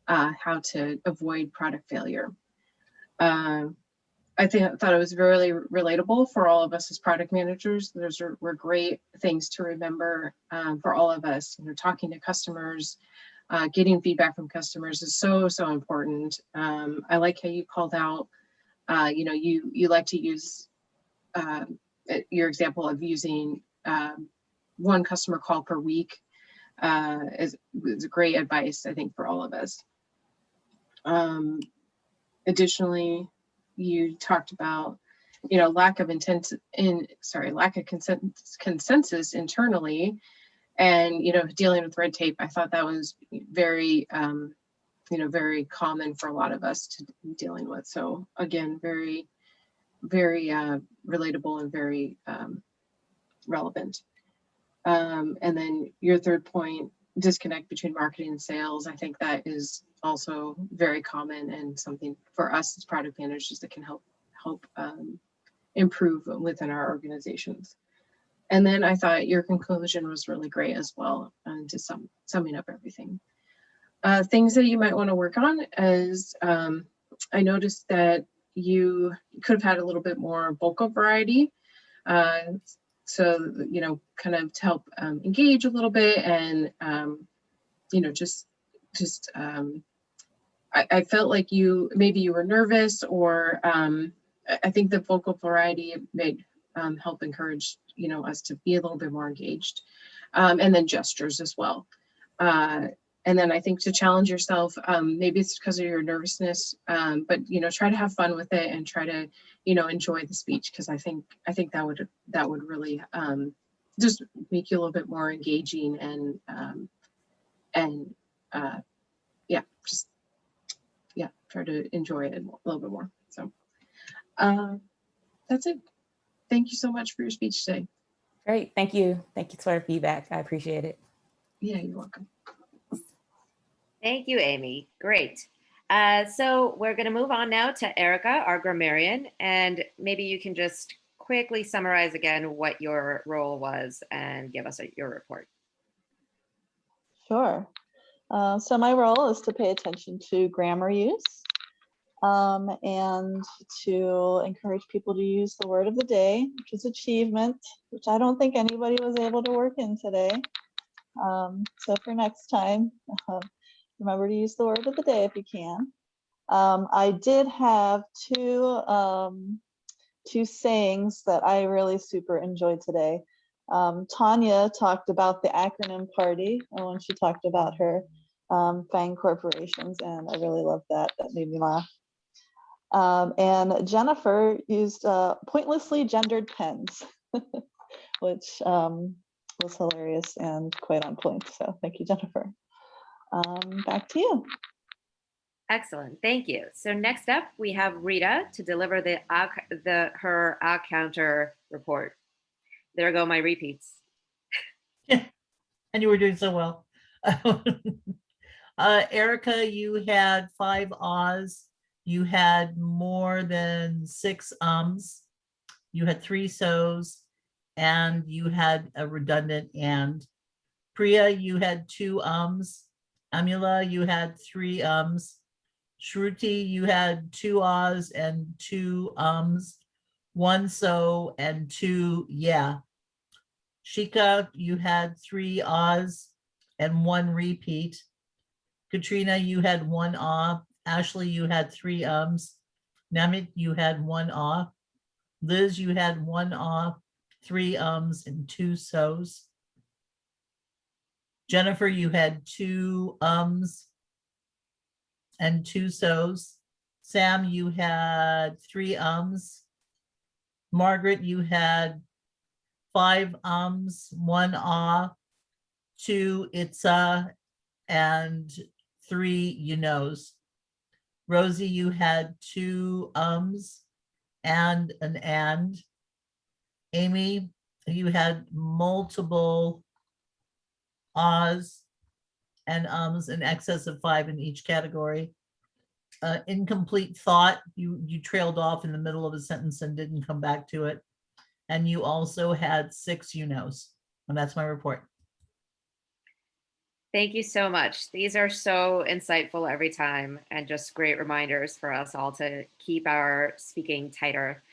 how to avoid product failure. I thought it was really relatable for all of us as product managers. Those were great things to remember for all of us. Talking to customers, getting feedback from customers is so important. I like how you called out, you like to use your example of using 1 customer call per week is great advice, I think, for all of us. Additionally, you talked about, lack of consensus internally, and dealing with red tape. I thought that was very, very common for a lot of us to be dealing with. So again, very, very relatable and very relevant. And then your third point disconnect between marketing and sales. I think that is also very common and something for us as product managers that can help improve within our organizations. And then I thought your conclusion was really great as well, and to summing up everything. Things that you might want to work on is I noticed that you could have had a little bit more vocal variety. So, you know, kind of to help engage a little bit, and, you know, I felt like maybe you were nervous, or I think the vocal variety made help encourage, you know, us to be a little bit more engaged, and then gestures as well. And then I think to challenge yourself, maybe it's because of your nervousness, but, you know, try to have fun with it and try to, you know, enjoy the speech, because I think that would really just make you a little bit more engaging, and yeah, just try to enjoy it a little bit more. So that's it. Thank you so much for your speech today. Great, thank you. Thank you for our feedback. I appreciate it. Yeah, you're welcome. Thank you, Amy. Great. So we're going to move on now to Erica, our grammarian, and maybe you can just quickly summarize again what your role was and give us your report. Sure. So my role is to pay attention to grammar use, and to encourage people to use the word of the day, which is achievement, which I don't think anybody was able to work in today. So for next time, remember to use the word of the day if you can. I did have two sayings that I really super enjoyed today. Tanya talked about the acronym party when she talked about her FANG corporations, and I really loved that. That made me laugh. And Jennifer used pointlessly gendered pens, which was hilarious and quite on point. So thank you, Jennifer. Back to you. Excellent, thank you. So next up, we have Rita to deliver her counter report. There go my repeats. And you were doing so well. Erica, you had 5 ahs. You had more than 6 ums. You had 3 so's, and you had a redundant and. Priya, you had 2 ums. Amula, you had 3 ums. Shruti, you had 2 ahs and 2 ums, 1 so and 2 yeah. Shika, you had 3 ahs and 1 repeat. Katrina, you had 1 ah. Ashley, you had 3 ums. Namit, you had 1 ah. Liz, you had 1 ah, 3 ums, and 2 so's. Jennifer, you had 2 ums and 2 so's. Sam, you had 3 ums. Margaret, you had 5 ums, 1 ah, 2 itsa, and 3 you knows. Rosie, you had 2 ums and an and. Amy, you had multiple ahs and ums in excess of 5 in each category. Incomplete thought, you trailed off in the middle of a sentence and didn't come back to it. And you also had 6 you knows. And that's my report. Thank you so much. These are so insightful every time, and just great reminders for us all to keep our speaking tighter.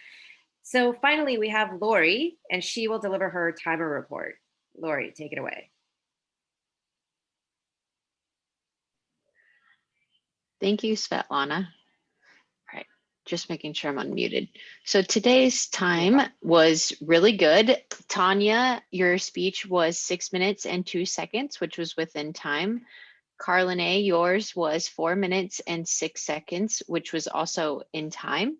So finally, we have Lori, and she will deliver her timer report. Lori, take it away. Thank you, Svetlana. All right, just making sure I'm unmuted. So today's time was really good. Tanya, your speech was 6 minutes and 2 seconds, which was within time. Carlene, yours was 4 minutes and 6 seconds, which was also in time.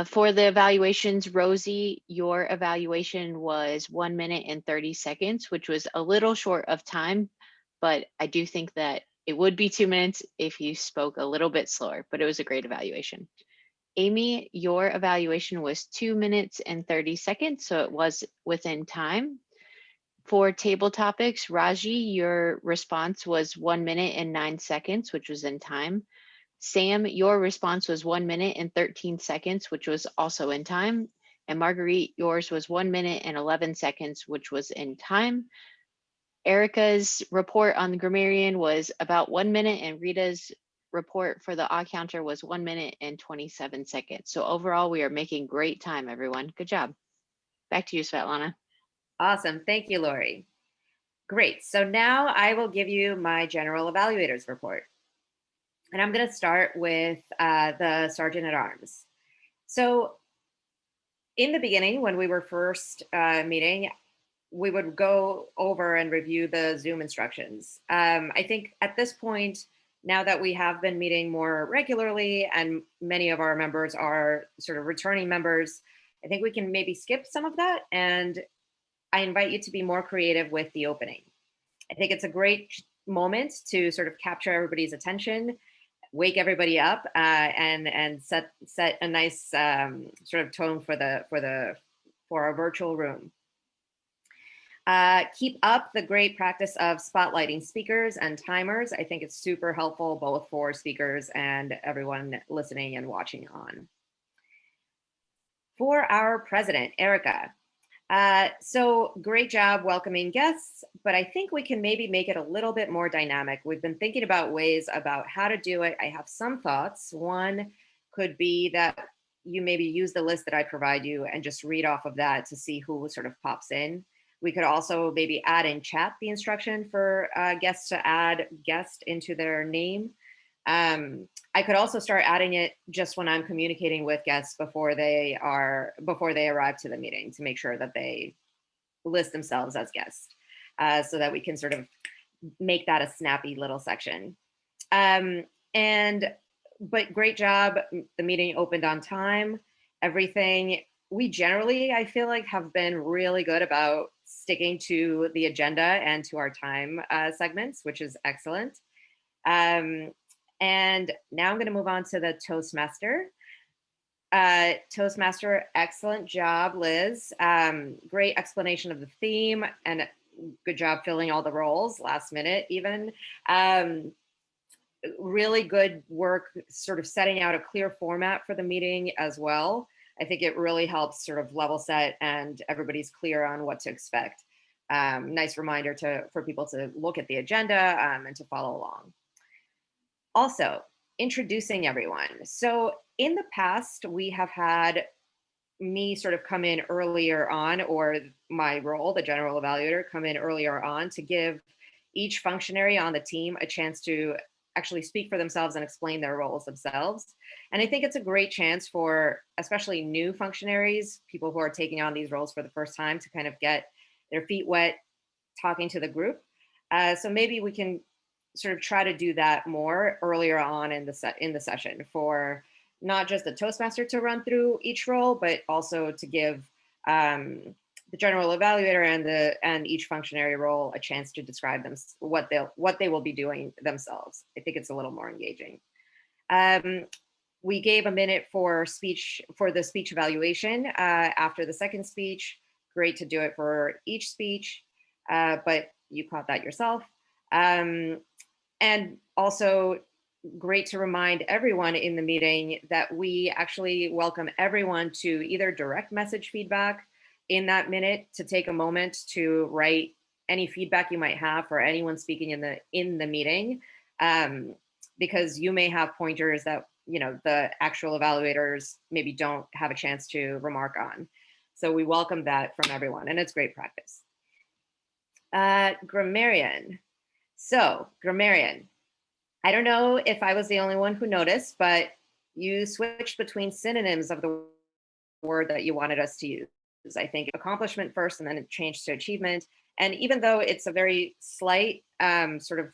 For the evaluations, Rosie, your evaluation was 1 minute and 30 seconds, which was a little short of time, but I do think that it would be 2 minutes if you spoke a little bit slower, but it was a great evaluation. Amy, your evaluation was 2 minutes and 30 seconds, so it was within time. For table topics, Raji, your response was 1 minute and 9 seconds, which was in time. Sam, your response was 1 minute and 13 seconds, which was also in time. And Marguerite, yours was 1 minute and 11 seconds, which was in time. Erica's report on the grammarian was about 1 minute, and Rita's report for the odd counter was 1 minute and 27 seconds. So overall, we are making great time, everyone. Good job. Back to you, Svetlana. Awesome. Thank you, Lori. Great. So now I will give you my general evaluators report. And I'm going to start with the Sergeant at Arms. So in the beginning, when we were first meeting, we would go over and review the Zoom instructions. I think at this point, now that we have been meeting more regularly and many of our members are sort of returning members, I think we can maybe skip some of that. And I invite you to be more creative with the opening. I think it's a great moment to sort of capture everybody's attention, wake everybody up, and set a nice sort of tone for our virtual room. Keep up the great practice of spotlighting speakers and timers. I think it's super helpful both for speakers and everyone listening and watching on. For our president, Erica. So great job welcoming guests, but I think we can maybe make it a little bit more dynamic. We've been thinking about ways about how to do it. I have some thoughts. One could be that you maybe use the list that I provide you and just read off of that to see who sort of pops in. We could also maybe add in chat the instruction for guests to add guest into their name. I could also start adding it just when I'm communicating with guests before they arrive to the meeting to make sure that they list themselves as guests, so that we can sort of make that a snappy little section. But great job. The meeting opened on time. Everything, we generally, I feel like, have been really good about sticking to the agenda and to our time segments, which is excellent. And now I'm going to move on to the Toastmaster. Toastmaster, excellent job, Liz. Great explanation of the theme and good job filling all the roles last minute even. Really good work sort of setting out a clear format for the meeting as well. I think it really helps sort of level set and everybody's clear on what to expect. Nice reminder for people to look at the agenda and to follow along. Also, introducing everyone. So in the past, we have had me sort of come in earlier on, or my role, the general evaluator, come in earlier on to give each functionary on the team a chance to actually speak for themselves and explain their roles themselves. And I think it's a great chance for especially new functionaries, people who are taking on these roles for the first time, to kind of get their feet wet talking to the group. So maybe we can sort of try to do that more earlier on in the session, for not just the Toastmaster to run through each role, but also to give the general evaluator and each functionary role a chance to describe them, what they will be doing themselves. I think it's a little more engaging. We gave a minute for the speech evaluation after the second speech. Great to do it for each speech, but you caught that yourself. And also great to remind everyone in the meeting that we actually welcome everyone to either direct message feedback in that minute, to take a moment to write any feedback you might have for anyone speaking in the meeting, because you may have pointers that the actual evaluators maybe don't have a chance to remark on. So we welcome that from everyone, and it's great practice. Grammarian. So grammarian, I don't know if I was the only one who noticed, but you switched between synonyms of the word that you wanted us to use. I think accomplishment first, and then it changed to achievement. And even though it's a very slight sort of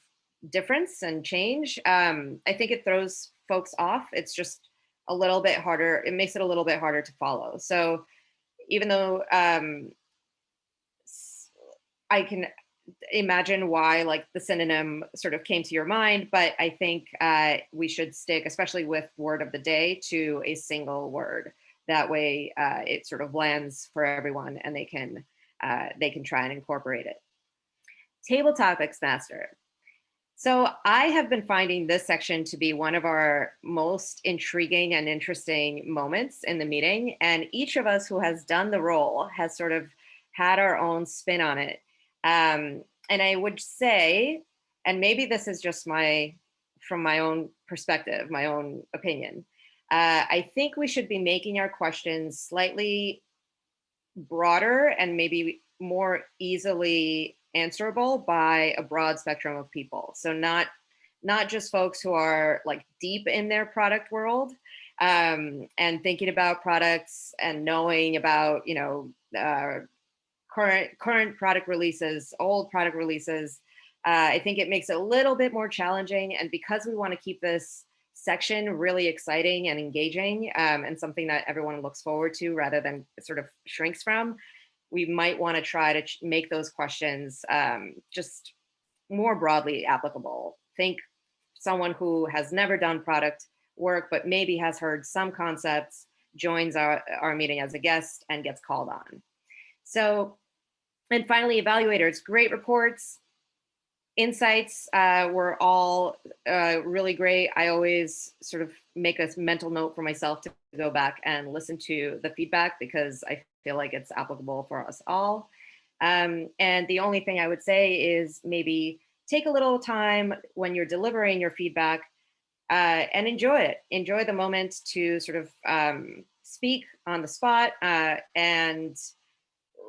difference and change, I think it throws folks off. It's just a little bit harder. It makes it a little bit harder to follow. So even though I can imagine why like the synonym sort of came to your mind, but I think we should stick, especially with word of the day, to a single word. That way it sort of lands for everyone and they can they can try and incorporate it. Table Topics Master. So I have been finding this section to be one of our most intriguing and interesting moments in the meeting. And each of us who has done the role has sort of had our own spin on it. And I would say, and maybe this is just from my own perspective, my own opinion, I think we should be making our questions slightly broader and maybe more easily answerable by a broad spectrum of people. So not just folks who are like deep in their product world and thinking about products and knowing about, you know, current product releases, old product releases. I think it makes it a little bit more challenging. And because we want to keep this section really exciting and engaging and something that everyone looks forward to rather than sort of shrinks from, we might want to try to make those questions just more broadly applicable. Think someone who has never done product work, but maybe has heard some concepts, joins our meeting as a guest and gets called on. So, and finally, evaluators, great reports. Insights were all really great. I always sort of make a mental note for myself to go back and listen to the feedback because I feel like it's applicable for us all. And the only thing I would say is maybe take a little time when you're delivering your feedback and enjoy it. Enjoy the moment to sort of speak on the spot and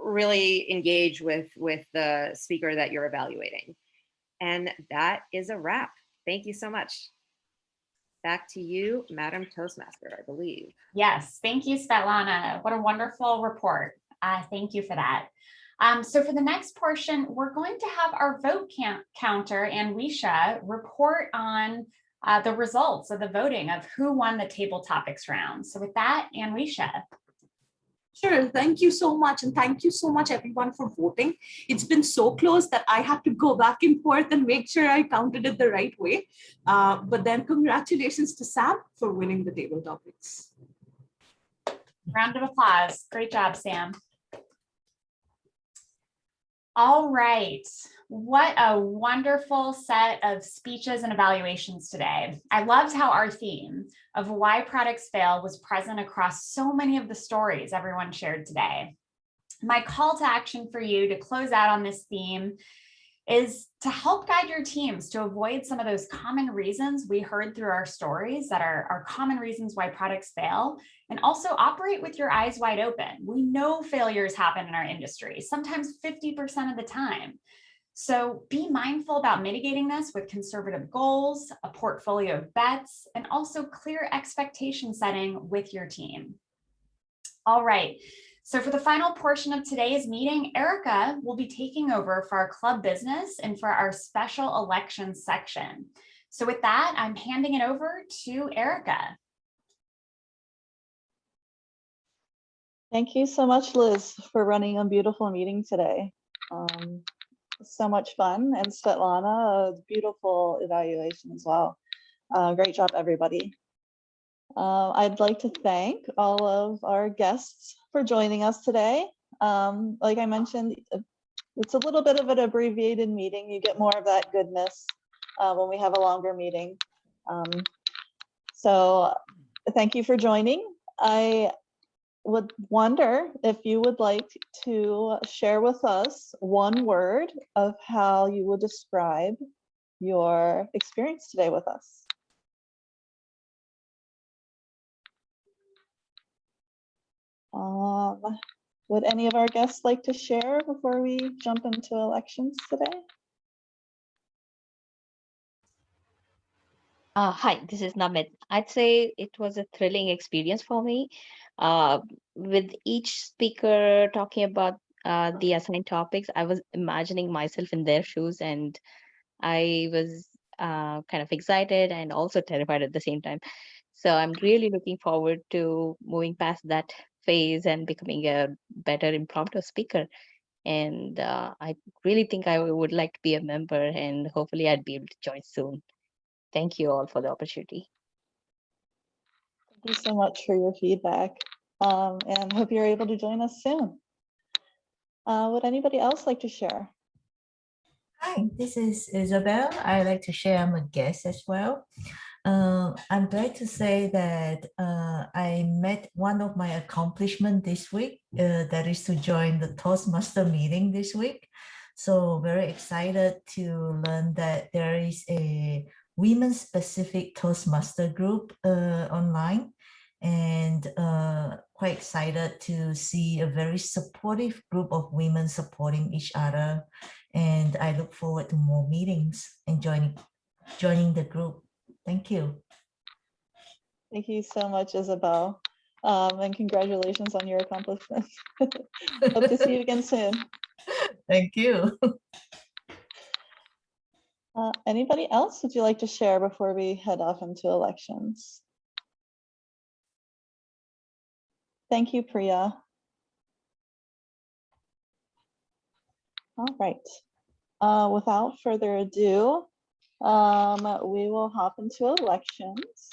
really engage with the speaker that you're evaluating. And that is a wrap. Thank you so much. Back to you, Madam Toastmaster, I believe. Yes, thank you, Svetlana. What a wonderful report. Thank you for that. So for the next portion, we're going to have our vote counter and Wisha report on the results of the voting of who won the table topics round. So with that, Wisha. Sure, thank you so much. And thank you so much everyone for voting. It's been so close that I had to go back and forth and make sure I counted it the right way. But then congratulations to Sam for winning the table topics. Round of applause. Great job, Sam. All right. What a wonderful set of speeches and evaluations today. I loved how our theme of why products fail was present across so many of the stories everyone shared today. My call to action for you to close out on this theme is to help guide your teams to avoid some of those common reasons we heard through our stories that are common reasons why products fail, and also operate with your eyes wide open. We know failures happen in our industry, sometimes 50% of the time. So be mindful about mitigating this with conservative goals, a portfolio of bets, and also clear expectation setting with your team. All right. So for the final portion of today's meeting, Erica will be taking over for our club business and for our special elections section. So with that, I'm handing it over to Erica. Thank you so much, Liz, for running a beautiful meeting today. So much fun, and Svetlana, a beautiful evaluation as well. Great job, everybody. I'd like to thank all of our guests for joining us today. Like I mentioned, it's a little bit of an abbreviated meeting. You get more of that goodness when we have a longer meeting. So thank you for joining. I would wonder if you would like to share with us one word of how you would describe your experience today with us. Would any of our guests like to share before we jump into elections today? Hi, this is Namit. I'd say it was a thrilling experience for me. With each speaker talking about the assigned topics, I was imagining myself in their shoes, and I was kind of excited and also terrified at the same time. So I'm really looking forward to moving past that phase and becoming a better impromptu speaker. And I really think I would like to be a member, and hopefully I'd be able to join soon. Thank you all for the opportunity. Thank you so much for your feedback, and hope you're able to join us soon. Would anybody else like to share? Hi, this is Isabel. I'd like to share. I'm a guest as well. I'm glad to say that I met one of my accomplishments this week, that is to join the Toastmaster meeting this week. So very excited to learn that there is a women-specific Toastmaster group online, and quite excited to see a very supportive group of women supporting each other. And I look forward to more meetings and joining the group. Thank you. Thank you so much, Isabel. And congratulations on your accomplishments. Hope to see you again soon. Thank you. Anybody else would you like to share before we head off into elections? Thank you, Priya. All right. Without further ado, we will hop into elections.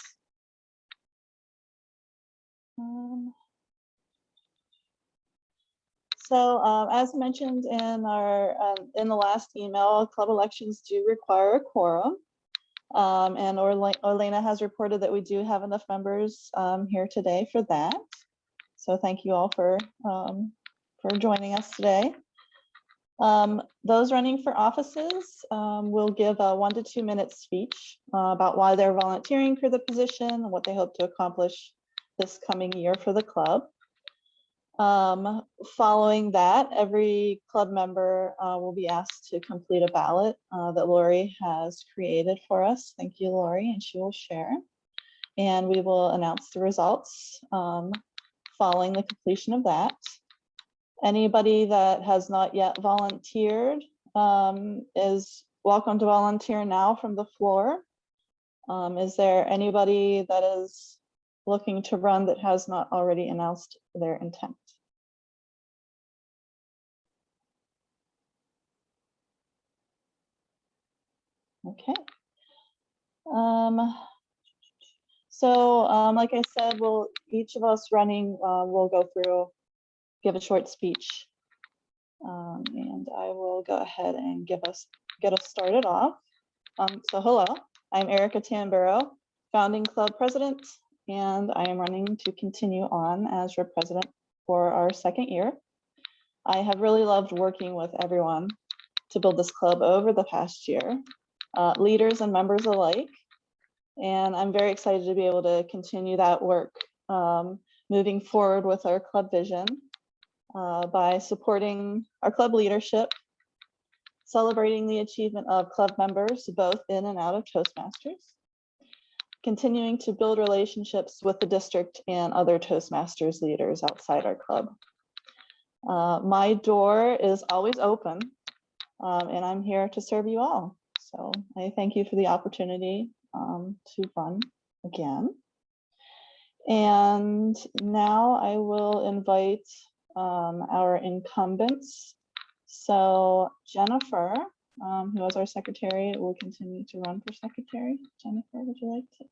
As mentioned in our in the last email, club elections do require a quorum. And Orlena has reported that we do have enough members here today for that. So thank you all for joining us today. Those running for offices will give a 1 to 2 minute speech about why they're volunteering for the position and what they hope to accomplish this coming year for the club. Following that, every club member will be asked to complete a ballot that Lori has created for us. Thank you, Lori, and she will share. And we will announce the results following the completion of that. Anybody that has not yet volunteered is welcome to volunteer now from the floor. Is there anybody that is looking to run that has not already announced their intent? Okay. Like I said, each of us running will go through, give a short speech, and I will go ahead and get us started off. Hello, I'm Erica Tamburo, founding club president, and I am running to continue on as your president for our second year. I have really loved working with everyone to build this club over the past year, leaders and members alike. And I'm very excited to be able to continue that work moving forward with our club vision by supporting our club leadership, celebrating the achievement of club members both in and out of Toastmasters, continuing to build relationships with the district and other Toastmasters leaders outside our club. My door is always open, and I'm here to serve you all. So I thank you for the opportunity to run again. And now I will invite our incumbents. So Jennifer, who is our secretary, will continue to run for secretary. Jennifer, would you like to?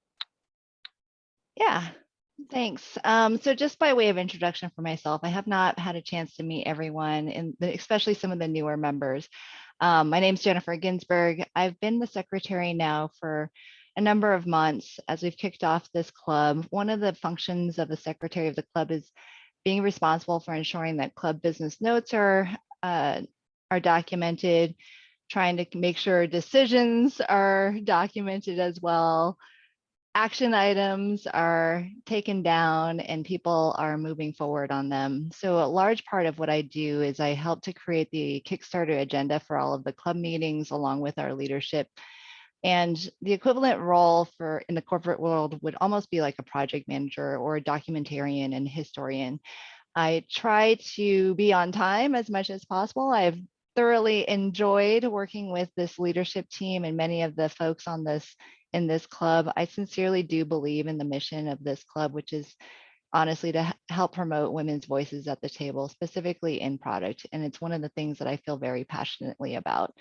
Yeah, thanks. So just by way of introduction for myself, I have not had a chance to meet everyone, and especially some of the newer members. My name's Jennifer Ginsberg. I've been the secretary now for a number of months as we've kicked off this club. One of the functions of the secretary of the club is being responsible for ensuring that club business notes are documented, trying to make sure decisions are documented as well, action items are taken down, and people are moving forward on them. So a large part of what I do is I help to create the Kickstarter agenda for all of the club meetings along with our leadership. And the equivalent role in the corporate world would almost be like a project manager or a documentarian and historian. I try to be on time as much as possible. I've thoroughly enjoyed working with this leadership team and many of the folks in this club. I sincerely do believe in the mission of this club, which is honestly to help promote women's voices at the table, specifically in product. And it's one of the things that I feel very passionately about.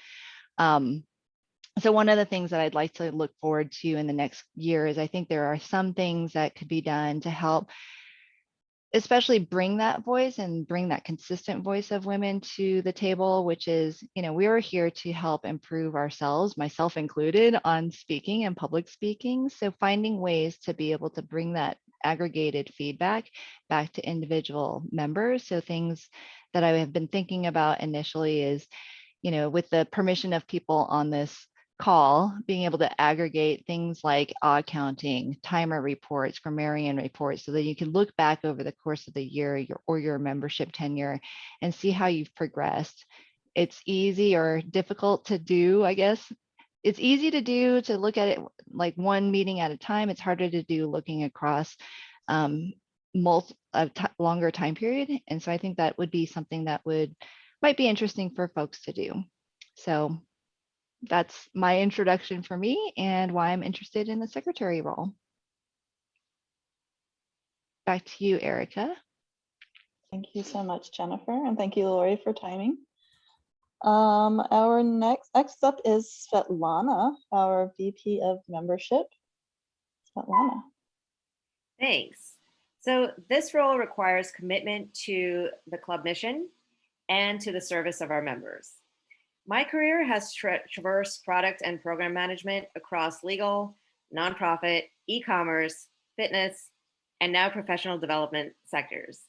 So one of the things that I'd like to look forward to in the next year is I think there are some things that could be done to help especially bring that voice and bring that consistent voice of women to the table, which is, we are here to help improve ourselves, myself included, on speaking and public speaking. So finding ways to be able to bring that aggregated feedback back to individual members. So things that I have been thinking about initially is, with the permission of people on this call, being able to aggregate things like odd counting, timer reports, grammarian reports, so that you can look back over the course of the year or your membership tenure and see how you've progressed. It's easy or difficult to do, I guess. It's easy to do, to look at it like one meeting at a time. It's harder to do looking across longer time period. And so I think that would be something that might be interesting for folks to do. So that's my introduction for me and why I'm interested in the secretary role. Back to you, Erica. Thank you so much, Jennifer, and thank you, Lori, for timing. Our next up is Svetlana, our VP of Membership. Svetlana. Thanks. So this role requires commitment to the club mission and to the service of our members. My career has traversed product and program management across legal, nonprofit, e-commerce, fitness, and now professional development sectors.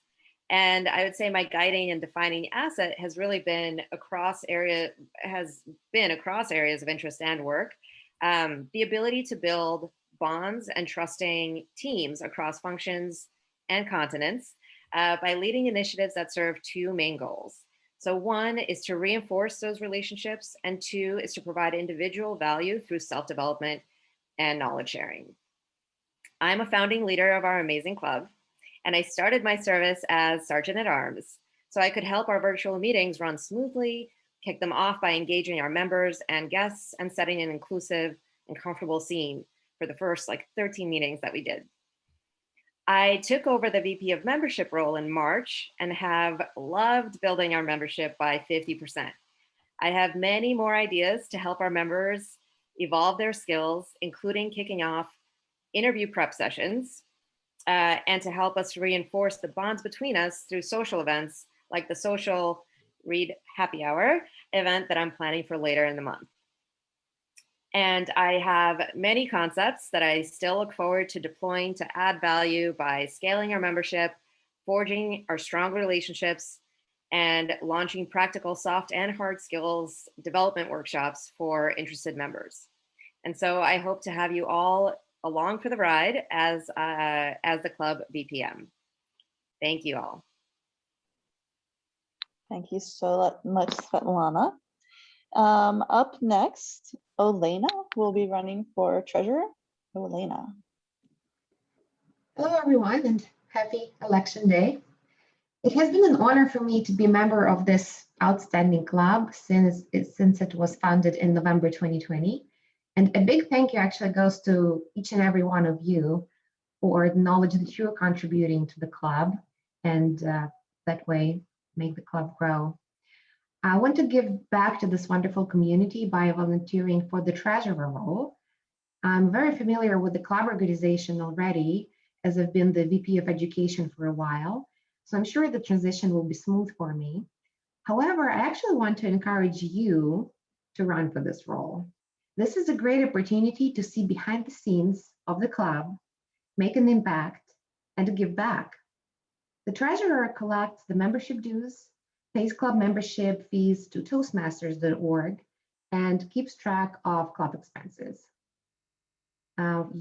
And I would say my guiding and defining asset has really been across areas of interest and work. The ability to build bonds and trusting teams across functions and continents by leading initiatives that serve two main goals. So one is to reinforce those relationships, and two is to provide individual value through self-development and knowledge sharing. I'm a founding leader of our amazing club, and I started my service as Sergeant at Arms, so I could help our virtual meetings run smoothly, kick them off by engaging our members and guests, and setting an inclusive and comfortable scene for the first 13 meetings that we did. I took over the VP of Membership role in March and have loved building our membership by 50%. I have many more ideas to help our members evolve their skills, including kicking off interview prep sessions, and to help us reinforce the bonds between us through social events like the Social Read Happy Hour event that I'm planning for later in the month. And I have many concepts that I still look forward to deploying to add value by scaling our membership, forging our strong relationships, and launching practical soft and hard skills development workshops for interested members. And so I hope to have you all along for the ride as the club VPM. Thank you all. Thank you so much, Svetlana. Up next, Olena will be running for treasurer. Olena. Hello, everyone, and happy election day. It has been an honor for me to be a member of this outstanding club since it was founded in November 2020. And a big thank you actually goes to each and every one of you for the knowledge that you're contributing to the club, and that way make the club grow. I want to give back to this wonderful community by volunteering for the treasurer role. I'm very familiar with the club organization already, as I've been the VP of Education for a while, so I'm sure the transition will be smooth for me. However, I actually want to encourage you to run for this role. This is a great opportunity to see behind the scenes of the club, make an impact, and to give back. The treasurer collects the membership dues, pays club membership fees to Toastmasters.org, and keeps track of club expenses.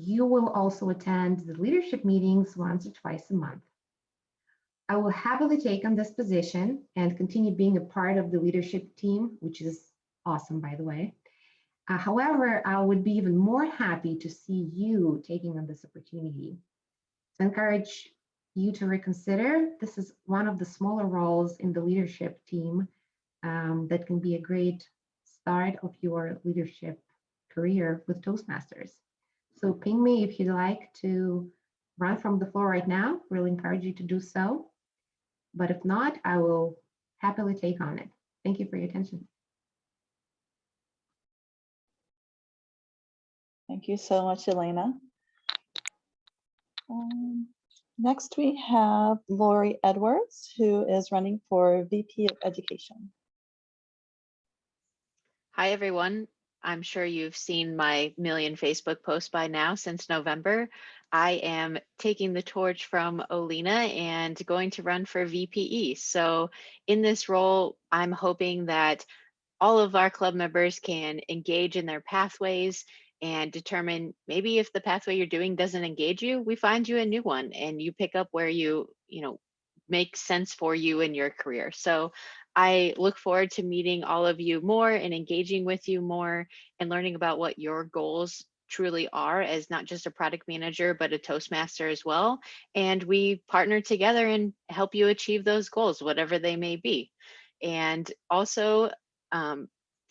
You will also attend the leadership meetings once or twice a month. I will happily take on this position and continue being a part of the leadership team, which is awesome, by the way. However, I would be even more happy to see you taking on this opportunity. I encourage you to reconsider. This is one of the smaller roles in the leadership team that can be a great start of your leadership career with Toastmasters. So ping me if you'd like to run from the floor right now. Really encourage you to do so. But if not, I will happily take on it. Thank you for your attention. Thank you so much, Elena. Next, we have Lori Edwards, who is running for VP of Education. Hi, everyone. I'm sure you've seen my million Facebook posts by now since November. I am taking the torch from Olina and going to run for VPE. So in this role, I'm hoping that all of our club members can engage in their pathways and determine maybe if the pathway you're doing doesn't engage you, we find you a new one and you pick up where you make sense for you in your career. So I look forward to meeting all of you more and engaging with you more and learning about what your goals truly are as not just a product manager, but a Toastmaster as well. And we partner together and help you achieve those goals, whatever they may be. And also,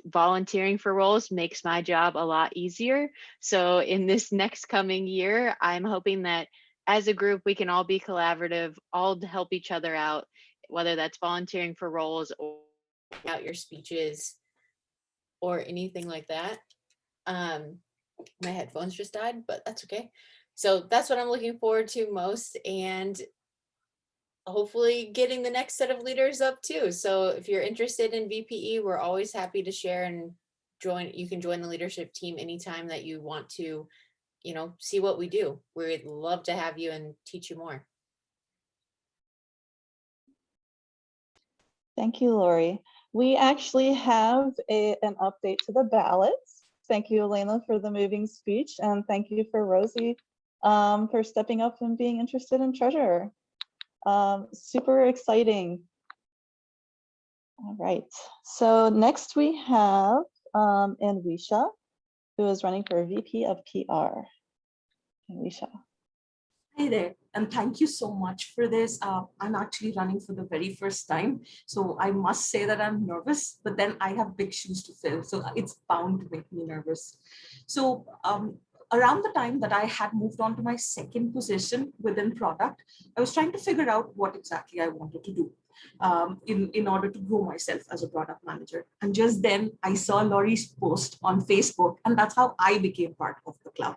volunteering for roles makes my job a lot easier. So in this next coming year, I'm hoping that as a group, we can all be collaborative, all to help each other out, whether that's volunteering for roles or out your speeches or anything like that. My headphones just died, but that's okay. So that's what I'm looking forward to most, and hopefully getting the next set of leaders up too. So if you're interested in VPE, we're always happy to share and join. You can join the leadership team anytime that you want to, see what we do. We'd love to have you and teach you more. Thank you, Lori. We actually have an update to the ballots. Thank you, Elena, for the moving speech, and thank you for Rosie for stepping up and being interested in treasurer. Super exciting. All right, so next we have Anwisha, who is running for VP of PR. Anwisha. Hi there, and thank you so much for this. I'm actually running for the very first time, so I must say that I'm nervous, but then I have big shoes to fill, so it's bound to make me nervous. So around the time that I had moved on to my second position within product, I was trying to figure out what exactly I wanted to do in order to grow myself as a product manager. And just then I saw Lori's post on Facebook, and that's how I became part of the club.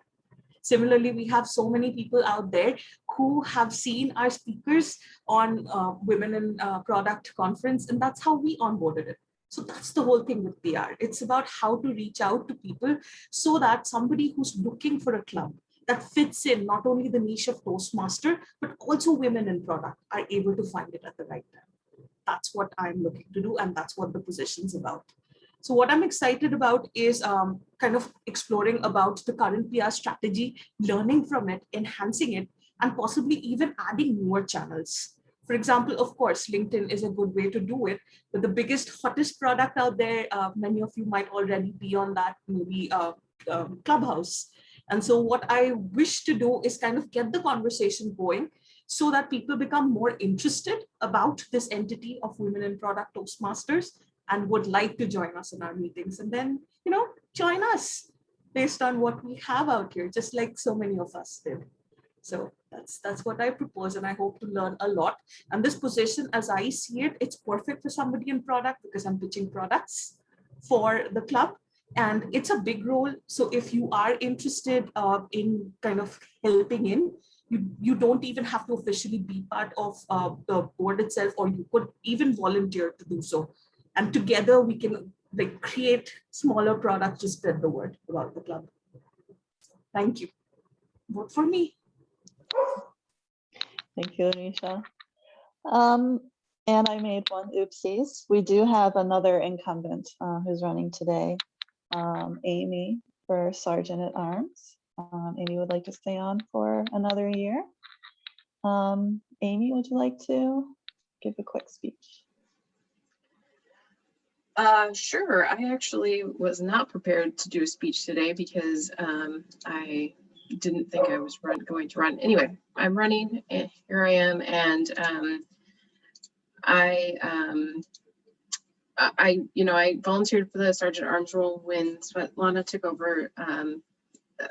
Similarly, we have so many people out there who have seen our speakers on Women in Product conference, and that's how we onboarded it. So that's the whole thing with PR. It's about how to reach out to people so that somebody who's looking for a club that fits in not only the niche of Toastmaster, but also women in product are able to find it at the right time. That's what I'm looking to do, and that's what the position's about. So what I'm excited about is kind of exploring about the current PR strategy, learning from it, enhancing it, and possibly even adding newer channels. For example, of course, LinkedIn is a good way to do it, but the biggest, hottest product out there, many of you might already be on that, maybe Clubhouse. And so what I wish to do is kind of get the conversation going so that people become more interested about this entity of Women in Product Toastmasters and would like to join us in our meetings, and then, join us based on what we have out here, just like so many of us did. So that's what I propose, and I hope to learn a lot. And this position, as I see it, it's perfect for somebody in product because I'm pitching products for the club, and it's a big role. So if you are interested in kind of helping in, you don't even have to officially be part of the board itself, or you could even volunteer to do so. And together we can create smaller products to spread the word about the club. Thank you. Vote for me. Thank you, Anisha. And I made one oopsies. We do have another incumbent who's running today, Amy, for Sergeant at Arms. Amy would like to stay on for another year. Amy, would you like to give a quick speech? Sure. I actually was not prepared to do a speech today because I didn't think I was going to run. Anyway, I'm running, and here I am, and I volunteered for the Sergeant at Arms role when Svetlana took over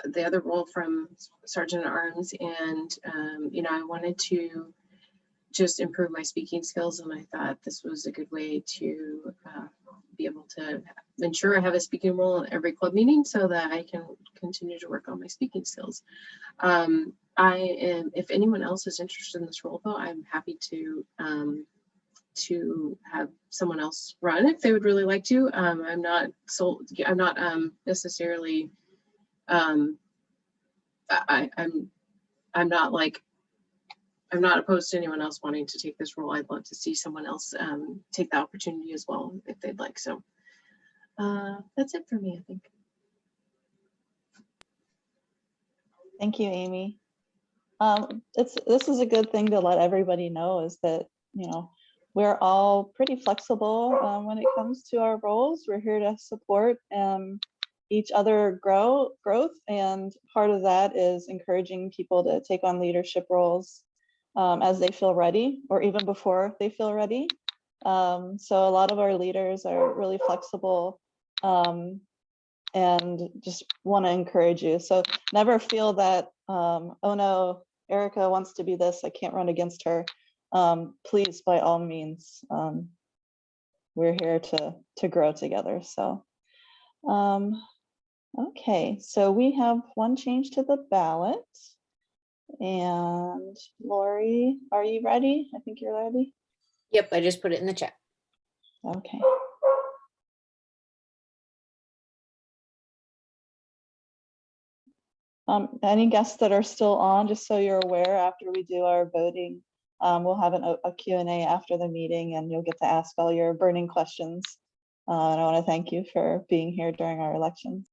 the other role from Sergeant at Arms, and I wanted to just improve my speaking skills, and I thought this was a good way to be able to ensure I have a speaking role in every club meeting so that I can continue to work on my speaking skills. if anyone else is interested in this role though, I'm happy to have someone else run if they would really like to. I'm not necessarily I'm not opposed to anyone else wanting to take this role. I'd love to see someone else take the opportunity as well if they'd like. So that's it for me, I think. Thank you, Amy. This is a good thing to let everybody know, is that, you know, we're all pretty flexible when it comes to our roles. We're here to support each other growth, and part of that is encouraging people to take on leadership roles as they feel ready, or even before they feel ready. So a lot of our leaders are really flexible and just want to encourage you. So never feel that, oh no, Erica wants to be this, I can't run against her. Please, by all means, we're here to grow together. So, okay, so we have one change to the ballot. And Lori, are you ready? I think you're ready. Yep, I just put it in the chat. Okay. Any guests that are still on, just so you're aware, after we do our voting, we'll have a Q&A after the meeting, and you'll get to ask all your burning questions. And I want to thank you for being here during our elections.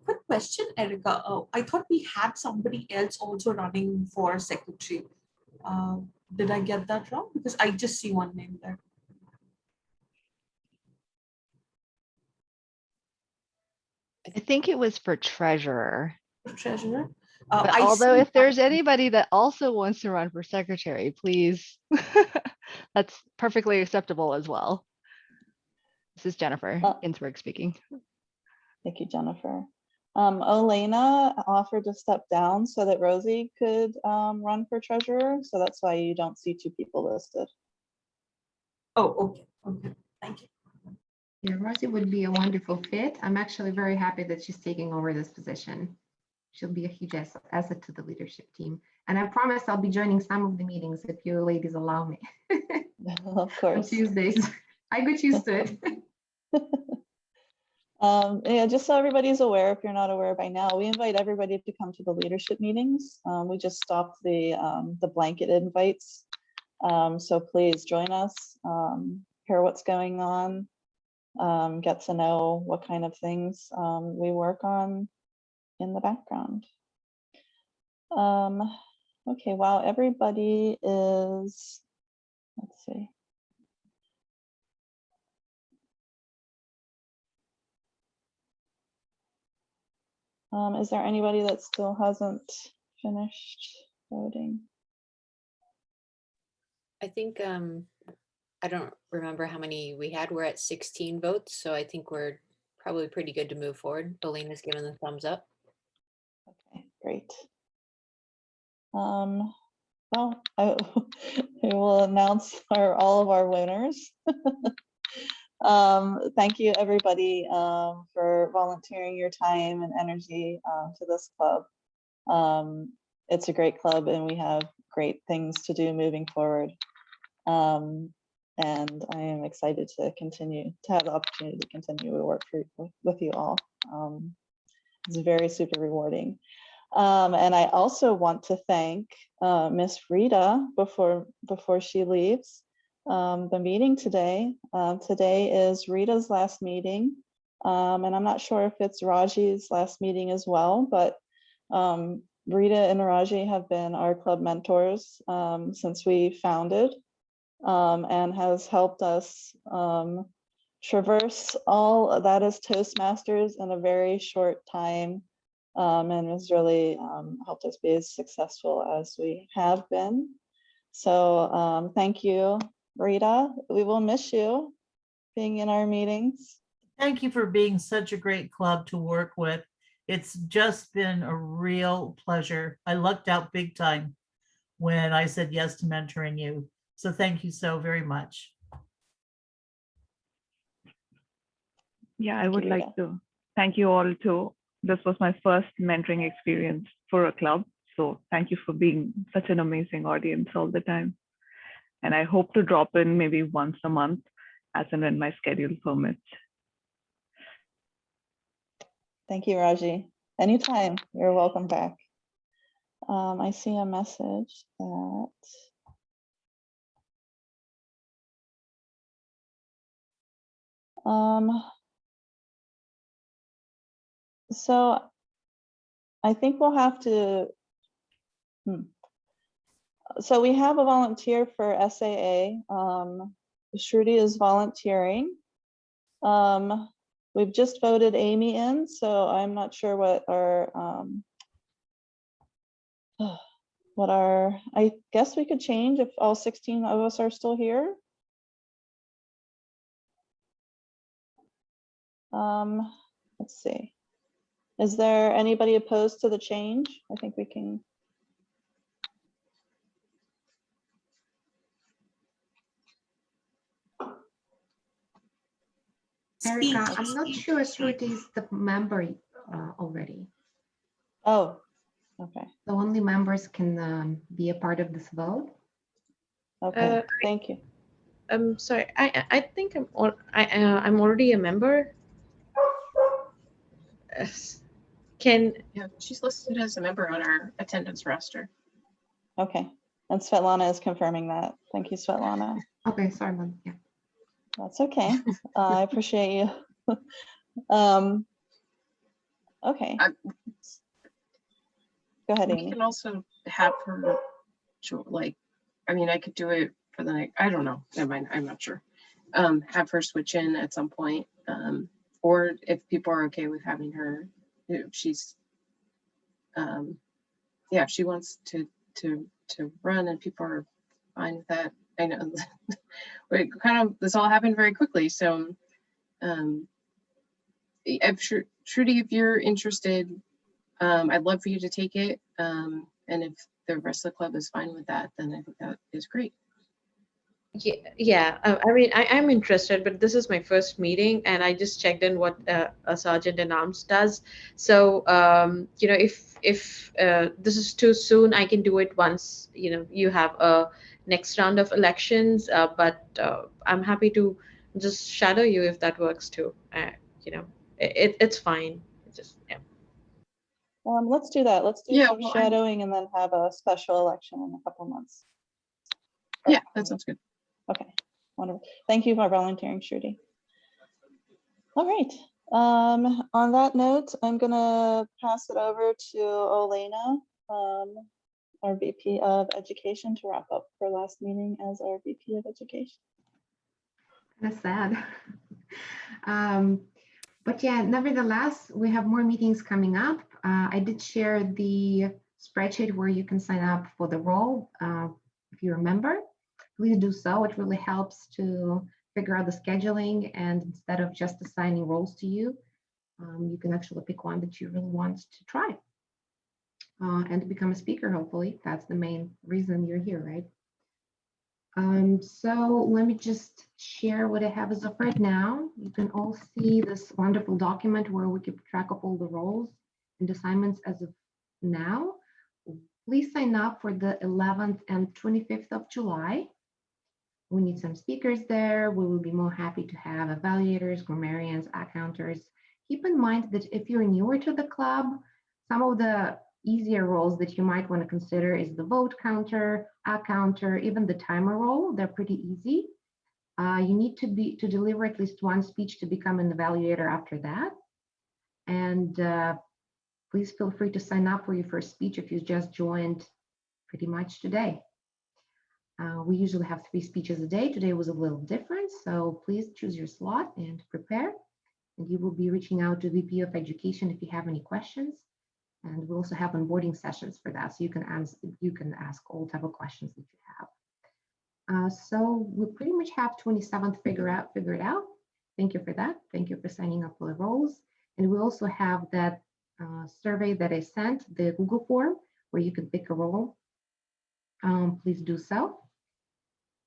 Quick question, Erica. I thought we had somebody else also running for secretary. Did I get that wrong? Because I just see one name there. I think it was for treasurer. Treasurer. But although if there's anybody that also wants to run for secretary, please, that's perfectly acceptable as well. This is Jennifer Ginsburg speaking. Thank you, Jennifer. Elena offered to step down so that Rosie could run for treasurer. So that's why you don't see two people listed. Oh, okay. Okay. Thank you. Yeah, Rosie would be a wonderful fit. I'm actually very happy that she's taking over this position. She'll be a huge asset to the leadership team. And I promise I'll be joining some of the meetings if you ladies allow me. Of course. On Tuesdays. I got used to it. Yeah, just so everybody's aware, if you're not aware by now, we invite everybody to come to the leadership meetings. We just stopped the blanket invites. So please join us, hear what's going on, get to know what kind of things we work on in the background. Okay, while everybody is, let's see. Is there anybody that still hasn't finished voting? I think I don't remember how many we had. We're at 16 votes, so I think we're probably pretty good to move forward. Elena's given the thumbs up. Okay, great. Well, I will announce all of our winners. Thank you, everybody, for volunteering your time and energy to this club. It's a great club, and we have great things to do moving forward. And I am excited to continue to have the opportunity to continue to work with you all. It's very super rewarding. And I also want to thank Miss Rita before she leaves the meeting today. Today is Rita's last meeting, and I'm not sure if it's Raji's last meeting as well, but Rita and Raji have been our club mentors since we founded, and has helped us traverse all that is Toastmasters in a very short time, and has really helped us be as successful as we have been. So thank you, Rita. We will miss you being in our meetings. Thank you for being such a great club to work with. It's just been a real pleasure. I lucked out big time when I said yes to mentoring you. So thank you so very much. Yeah, I would like to thank you all too. This was my first mentoring experience for a club. So thank you for being such an amazing audience all the time. And I hope to drop in maybe once a month as and when my schedule permits. Thank you, Raji. Anytime, you're welcome back. I see a message that so I think we'll have to, so we have a volunteer for SAA. Shruti is volunteering. We've just voted Amy in, so I'm not sure what our, I guess we could change if all 16 of us are still here. Let's see. Is there anybody opposed to the change? I think we can. Erica, I'm not sure Shruti is the member already. Oh, okay. So only members can be a part of this vote. Okay, thank you. I'm sorry. I think I'm already a member. Yeah, she's listed as a member on our attendance roster. Okay, and Svetlana is confirming that. Thank you, Svetlana. Okay, sorry, Mom. Yeah. That's okay. I appreciate you. Okay. Go ahead, We Amy. can also have her, like, I mean, I could do it for the night. I don't know. Never mind. I'm not sure. Have her switch in at some point. Or if people are okay with having her, if she's, yeah, if she wants to run and people are fine with that. I know we kind of, this all happened very quickly. So if Shruti, if you're interested, I'd love for you to take it. And if the rest of the club is fine with that, then I think that is great. Yeah. I mean, I'm interested, but this is my first meeting, and I just checked in what a sergeant in arms does. So, you know, if this is too soon, I can do it once, you know, you have a next round of elections. But I'm happy to just shadow you if that works too. You know, it's fine. Just yeah. Let's do that. Let's do Yeah, some well, shadowing and then have a special election in a couple months. Yeah, that sounds good. Okay, wonderful. Thank you for volunteering, Shruti. All right. On that note, I'm gonna pass it over to Olena, our VP of Education, to wrap up her last meeting as our VP of Education. That's sad. But yeah, nevertheless, we have more meetings coming up. I did share the spreadsheet where you can sign up for the role. If you remember, please do so. It really helps to figure out the scheduling, and instead of just assigning roles to you, you can actually pick one that you really want to try and become a speaker, hopefully. That's the main reason you're here, right? So let me just share what I have as of right now. You can all see this wonderful document where we keep track of all the roles and assignments as of now. Please sign up for the 11th and 25th of July. We need some speakers there. We will be more happy to have evaluators, grammarians, accounters. Keep in mind that if you're newer to the club, some of the easier roles that you might want to consider is the vote counter, counter, even the timer role. They're pretty easy. You need to deliver at least one speech to become an evaluator after that. And please feel free to sign up for your first speech if you just joined pretty much today. We usually have 3 speeches a day. Today was a little different, so please choose your slot and prepare. And you will be reaching out to VP of Education if you have any questions. And we also have onboarding sessions for that, so you can ask all type of questions that you have. So we pretty much have 27th figured out. Thank you for that. Thank you for signing up for the roles. And we also have that survey that I sent, the Google form, where you can pick a role. Please do so.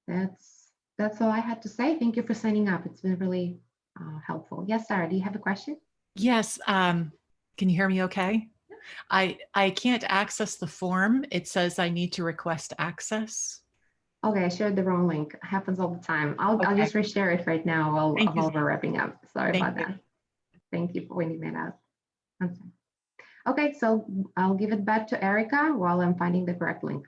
That's all I had to say. Thank you for signing up. It's been really helpful. Yes, Sarah, do you have a question? Yes. Can you hear me okay? I can't access the form. It says I need to request access. Okay, I shared the wrong link. It happens all the time. I'll just reshare it right now while we're wrapping up. Sorry about that. Thank you for pointing that out. I'm sorry. Okay, so I'll give it back to Erica while I'm finding the correct link.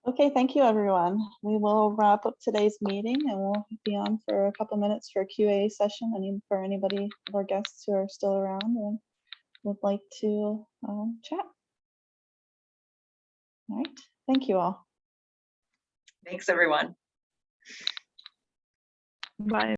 Okay, thank you, everyone. We will wrap up today's meeting and we'll be on for a couple minutes for a QA session. I mean, for anybody of our guests who are still around and would like to chat. All right, thank you all. Thanks, everyone. Bye.